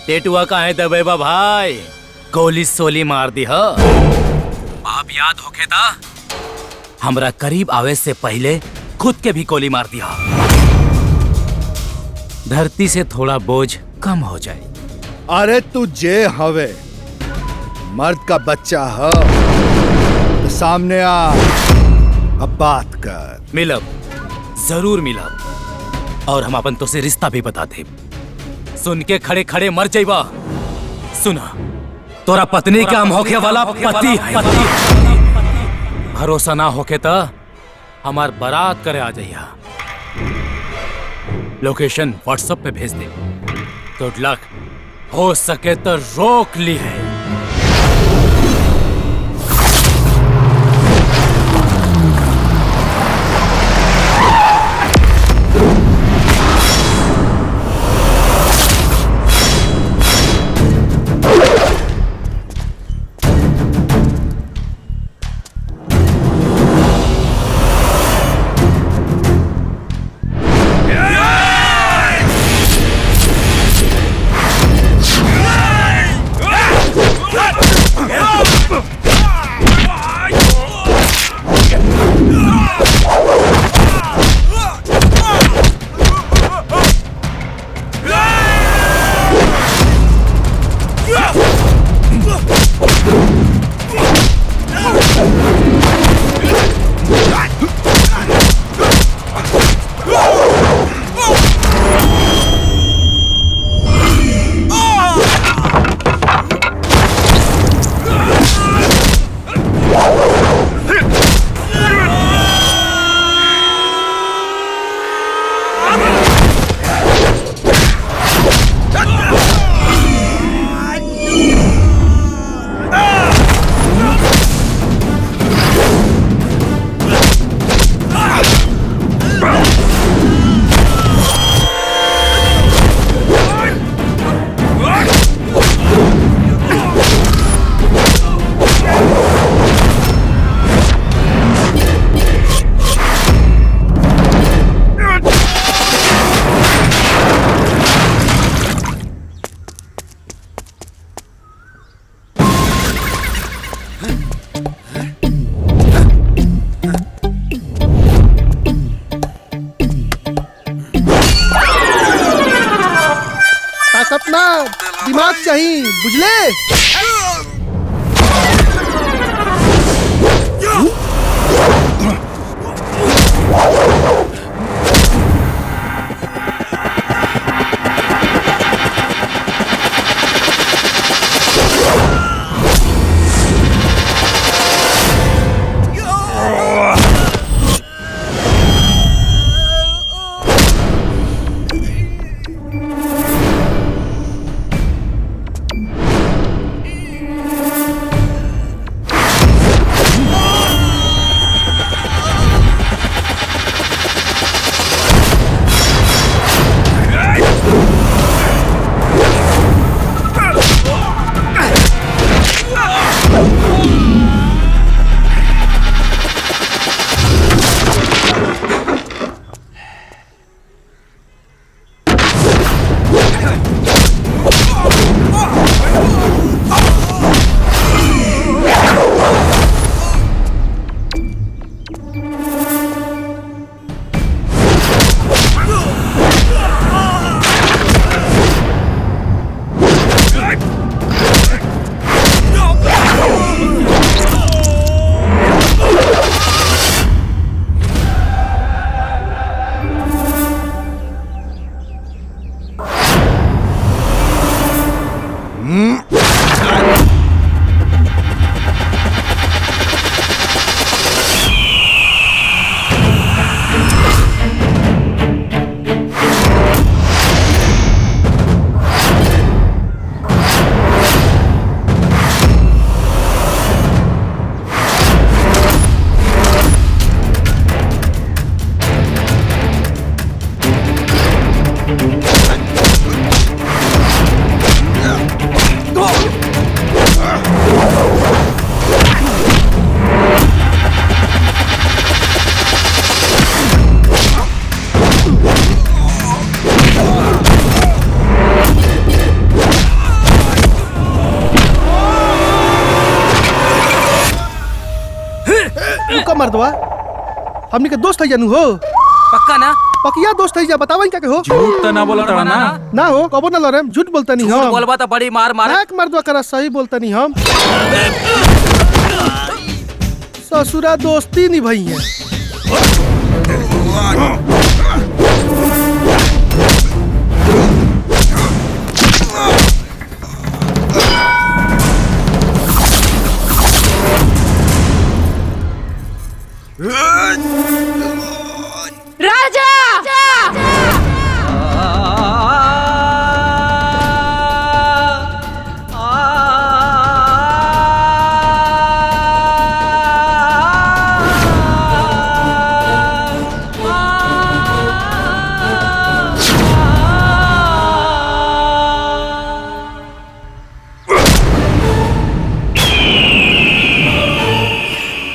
टेटुआ का है दबेबा भाई, गोली सोली मार दी हो। आप याद होके था, हमरा करीब आवे से पहले खुद के भी गोली मार दिया। धरती से थोड़ा बोझ कम हो जाए। अरे तू जे हवे मर्द का बच्चा हो तो सामने आ, अब बात कर। मिलब, जरूर मिलब, और हम अपन तो से रिश्ता भी बता दे। सुन के खड़े खड़े मर जाइबा। सुना, तोरा पत्नी का हम होके वाला पति है। भरोसा ना होके तो हमार बारात करे आ जाइया। लोकेशन व्हाट्सएप पे भेज दे। गुड लक, हो सके तो रोक ली है। ताकत ना, दिमाग चाहिए, बुझले? का मर्दवा हमनी के दोस्त है जानू हो पक्का ना पकिया दोस्त है जा बतावा क्या के हो झूठ तो ना बोला तड़ा ना ना हो कबो ना लरे झूठ बोलता नहीं झूठ हम बोलबा तो बड़ी मार मार एक मर्दवा करा सही बोलता नहीं हम ससुरा दोस्ती निभाई है राजा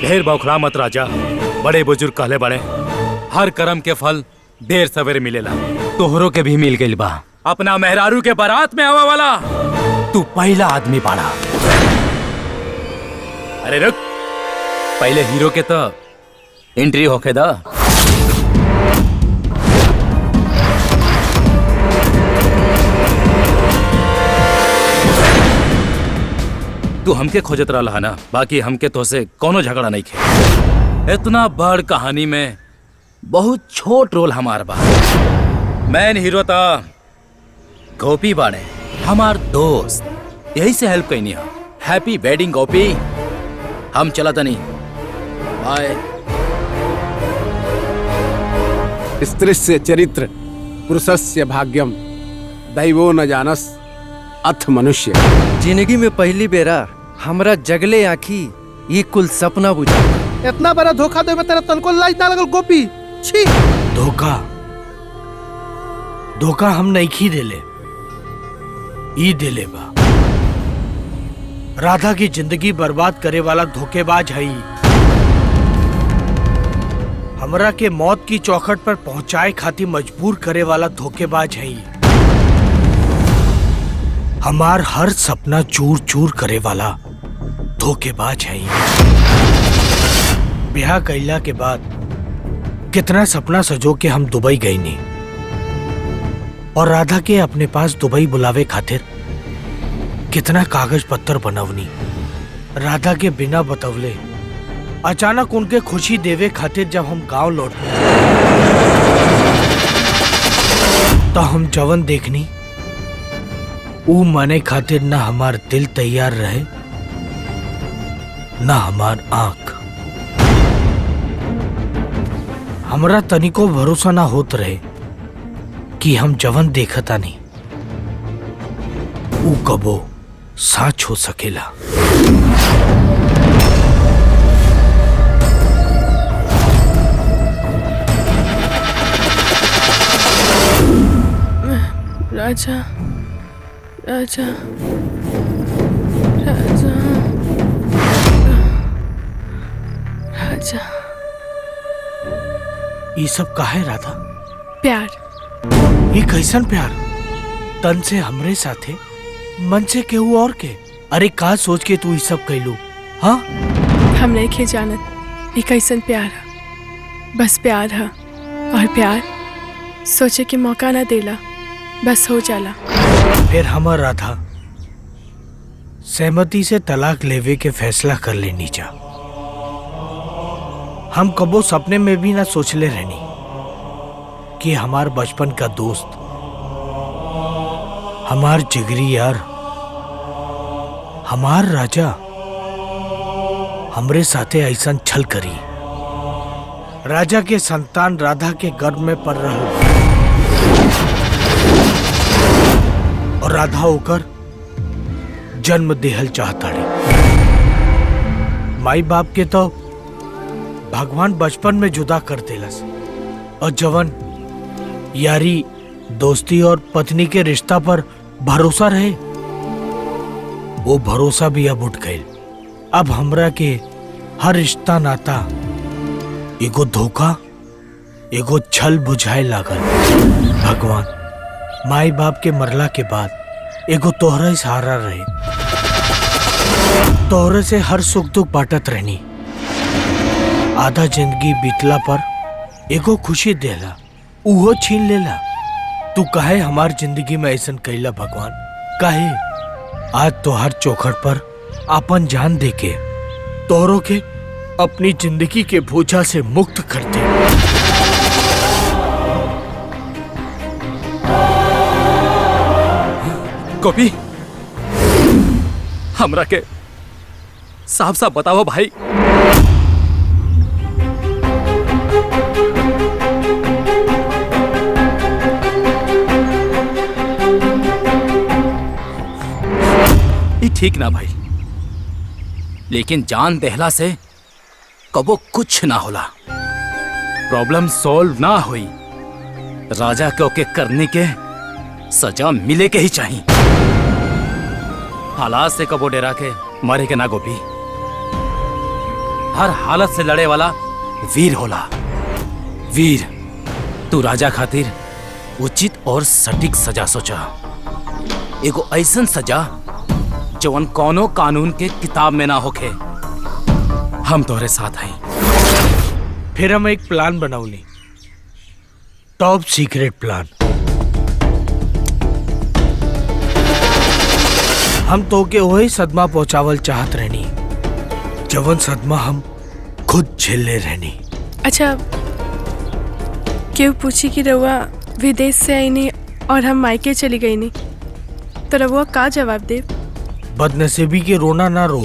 ढेर बौखला मत राजा। बड़े बुजुर्ग कहले बड़े हर कर्म के फल देर सवेरे मिलेला। तोहरों के भी मिल गइल बा। अपना मेहरारू के बारात में आवा वाला तू पहला आदमी बाड़ा। अरे रुक, पहले हीरो के तो एंट्री होके दा। तू हमके खोजत रहा ना, बाकी हमके तो से कोनो झगड़ा नहीं खे। इतना बड़ कहानी में बहुत छोट रोल हमार बा। मैन हीरो था गोपी बाड़े, हमार दोस्त, यही से हेल्प कईनी है। हैप्पी वेडिंग गोपी। हम चला तनी, बाय। स्त्रीस्य चरित्र पुरुषस्य भाग्यम दैवो न जानस अथ मनुष्य। जिंदगी में पहली बेरा हमरा जगले आँखी ये कुल सपना बुझा। इतना बड़ा धोखा दे तेरा तनको लाज ना लगल गोपी। छी धोखा धोखा हम नहीं खी देले, ई देले बा। राधा की जिंदगी बर्बाद करे वाला धोखेबाज है। हमरा के मौत की चौखट पर पहुंचाए खातिर मजबूर करे वाला धोखेबाज है। हमार हर सपना चूर चूर करे वाला धोखेबाज है। ब्याह कैला के बाद कितना सपना सजो के हम दुबई गई नहीं, और राधा के अपने पास दुबई बुलावे खातिर कितना कागज पत्तर बनवनी। राधा के बिना बतवले अचानक उनके खुशी देवे खातिर जब हम गांव लौटे तो हम जवन देखनी ऊ माने खातिर ना हमार दिल तैयार रहे ना हमार आंख। हमरा तनिको भरोसा ना होत रहे कि हम जवन देखता नहीं ऊ कबो सच हो सकेला। राजा राजा राजा राजा ये सब काहे राधा? प्यार। ये कैसन प्यार? तन से हमरे साथे, मन से केहू और के? अरे का सोच के तू ये सब कैलू? हाँ हम नहीं खे जानत ये कैसन प्यार है। बस प्यार है, और प्यार सोचे के मौका ना देला, बस हो जाला। फिर हमर राधा सहमति से तलाक लेवे के फैसला कर लेनी जा। हम कबो सपने में भी ना सोचले रहनी कि हमार बचपन का दोस्त, हमार जिगरी यार, हमार राजा हमरे साथे ऐसन छल करी। राजा के संतान राधा के गर्भ में पड़ रहा और राधा होकर जन्म देहल चाहताड़ी। माई बाप के तो भगवान बचपन में जुदा कर देलस, और जवन यारी, दोस्ती और पत्नी के रिश्ता पर भरोसा रहे वो भरोसा भी अब उठ गए। अब हमरा के हर रिश्ता नाता एगो धोखा, एगो छल बुझाए लागल। भगवान, माई बाप के मरला के बाद एगो तोहरा सहारा रहे, तोहरे से हर सुख दुख बांटत रहनी। आधा जिंदगी बीतला पर एगो खुशी देला उहो छीन लेला। तू काहे हमार जिंदगी में ऐसन कैला भगवान? काहे आज तो हर चौखट पर अपन जान देके तोहरों के अपनी जिंदगी के बोझा से मुक्त करते। गोपी, हमरा के साफ साफ बताओ भाई, ये ठीक ना भाई, लेकिन जान दहला से कबो कुछ ना होला। प्रॉब्लम सॉल्व ना हुई, राजा के ओके करने के सजा मिले के ही चाहिए। हालात से कबो डेरा के मरे के ना गोपी। हर हालत से लड़े वाला वीर होला। वीर, तू राजा खातिर उचित और सटीक सजा सोचा। एगो ऐसन सजा जवन कौनो कानून के किताब में ना होखे। हम तोहरे साथ हैं। फिर हम एक प्लान बनाऊली, टॉप सीक्रेट प्लान। हम तो के वही सदमा पहुंचावल चाहत रहनी जवन सदमा हम खुद झेले रहनी। अच्छा, क्यों पूछी कि रउआ विदेश से आई नहीं और हम मायके चली गई नहीं, तो रउआ का जवाब दे? बदनसीबी के रोना ना रो,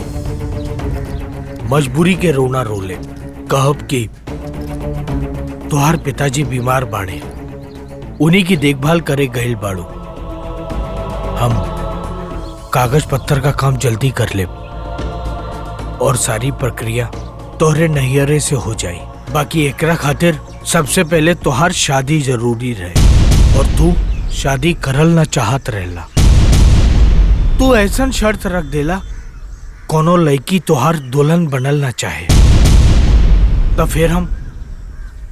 मजबूरी के रोना रो ले। कहब कि तुहार पिताजी बीमार बाड़े, उन्हीं की देखभाल करे गईल बाड़ू। हम कागज पत्थर का काम जल्दी कर ले और सारी प्रक्रिया तोहरे नैहरे से हो जाई। बाकी एकरा खातिर सबसे पहले तोहार शादी जरूरी रहे और तू शादी करल ना चाहत रहला। तू ऐसन शर्त रख देला कोनो लड़की तोहार दुल्हन बनल ना चाहे, तो फिर हम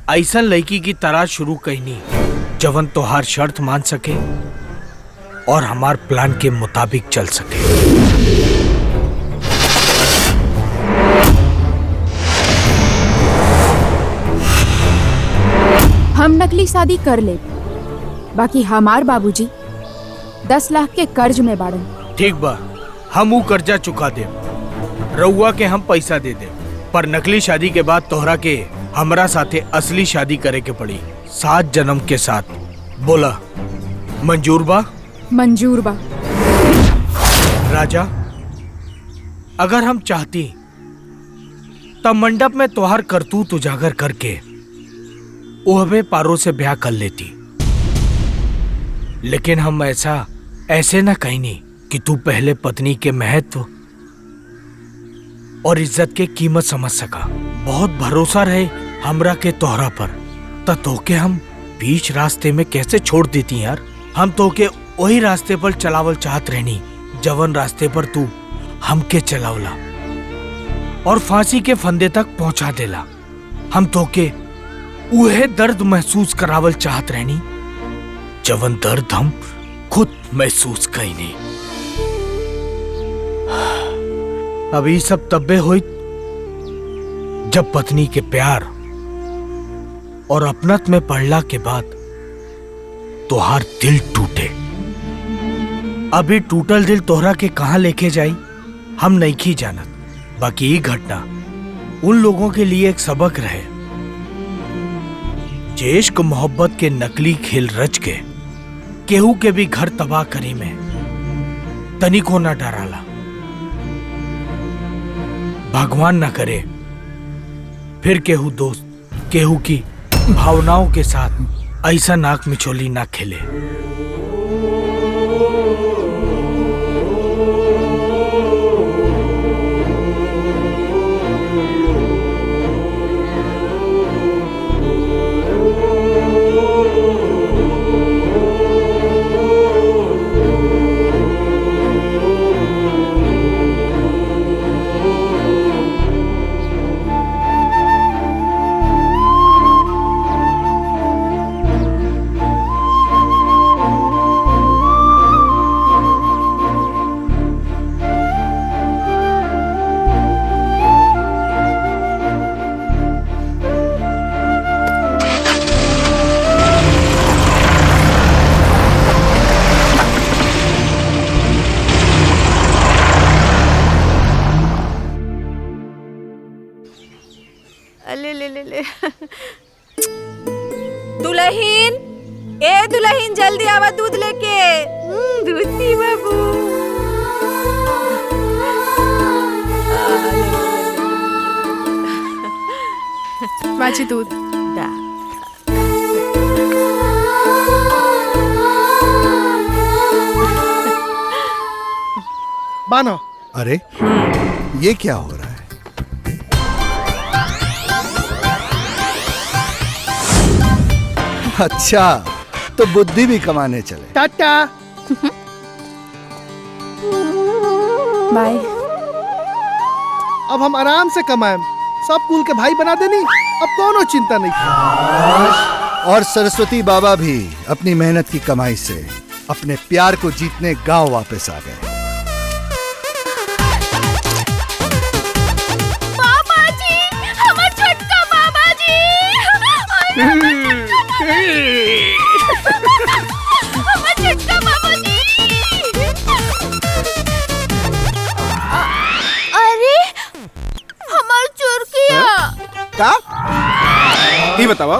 ऐसन लड़की की तलाश शुरू कईनी जवन तोहार शर्त मान सके और हमार प्लान के मुताबिक चल सके। हम नकली शादी कर ले, बाकी हमार बाबूजी 10 लाख के कर्ज में बाड़न। ठीक बा, हम ऊ कर्जा चुका दे, रउआ के हम पैसा दे दे, पर नकली शादी के बाद तोहरा के हमरा साथे असली शादी करे के पड़ी, 7 जन्म के साथ। बोला मंजूर बा? मंजूर बा। राजा, अगर हम चाहती तब मंडप में तोहार करतूत उजागर करके ओहबे पारो से ब्याह कर लेती, लेकिन हम ऐसे ना कहनी कि तू पहले पत्नी के महत्व और इज्जत के कीमत समझ सका। बहुत भरोसा रहे हमरा के तोहरा पर, तोके हम बीच रास्ते में कैसे छोड़ देती यार। हम तोके वही रास्ते पर चलावल चाहत रहनी जवन रास्ते पर तू हमके चलावला और फांसी के फंदे तक पहुंचा देला। हम तोके उहे दर्द महसूस करावल चाहत रहनी जवन दर्द हम खुद महसूस कईनी। अभी सब तब्बे हुई जब पत्नी के प्यार और अपनत में पड़ला के बाद तोहार दिल टूटे। अभी टूटल दिल तोहरा के कहां लेके जाई हम नहीं जानत, बाकी ये घटना उन लोगों के लिए एक सबक रहे जे इश्क मोहब्बत के नकली खेल रच के केहू के भी घर तबाह करी में तनिको ना डराला। भगवान ना करे फिर केहू दोस्त केहू की भावनाओं के साथ ऐसा नाक मिचोली ना खेले। ले ले ले ले दुल्हन, ए दुल्हन जल्दी आवा दूध लेके। दूध पी बाबू। माझी दूध दा। बानो। अरे ये क्या हो रहा है? अच्छा, तो बुद्धि भी कमाने चले। Tata bye. अब हम आराम से कमाएम, सब कुल के भाई बना देनी, अब कोनो चिंता नहीं। और सरस्वती बाबा भी अपनी मेहनत की कमाई से अपने प्यार को जीतने गांव वापस आ गए। बाबा जी, हमार छोटका बाबा जी, हमार छोटका बाबा जी। अरे हमार चुरकिया। का? ये बताओ,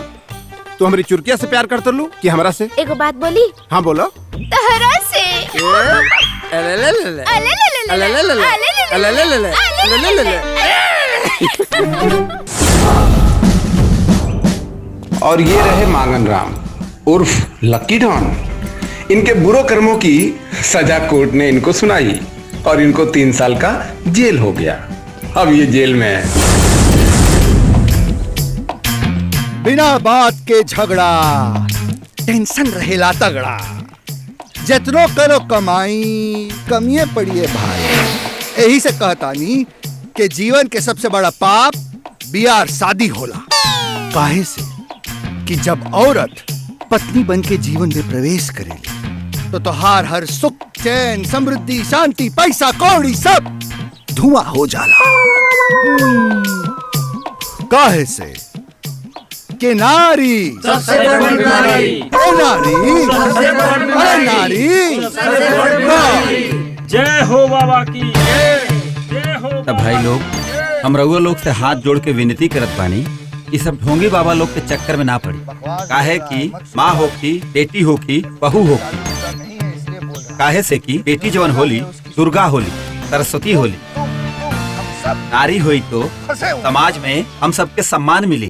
तू हमारी चुरकिया से प्यार करते लू कि हमरा से? एगो बात बोली? हाँ बोलो। तहरा से। और ये रहे मांगन राम उर्फ लक्की डॉन। इनके बुरे कर्मों की सजा कोर्ट ने इनको सुनाई और इनको 3 साल का जेल हो गया। अब ये जेल में है। बिना बात के झगड़ा, टेंशन रहेला तगड़ा। जितनो करो कमाई, कमिए पड़िए भाई। यही से कहतानी कि जीवन के सबसे बड़ा पाप बियाह शादी होला। काहे से कि जब औरत पत्नी बन के जीवन में प्रवेश करेली तो तोहार हर सुख, चैन, समृद्धि, शांति, पैसा कौड़ी सब धुआं हो जाला। काहे से कि नारी सबसे बड़ी नारी, नारी सबसे बड़ी नारी, नारी। जय हो बाबा की जय हो। तब भाई लोग, हम रउआ लोग से हाथ जोड़ के विनती करत बानी, ये सब ढोंगी बाबा लोग के चक्कर में ना पड़ी। काहे कि माँ होखी, बेटी होखी, बहू होखी। काहे से कि बेटी जवन होली दुर्गा होली, सरस्वती होली। नारी हुई तो समाज में हम सबके सम्मान मिली।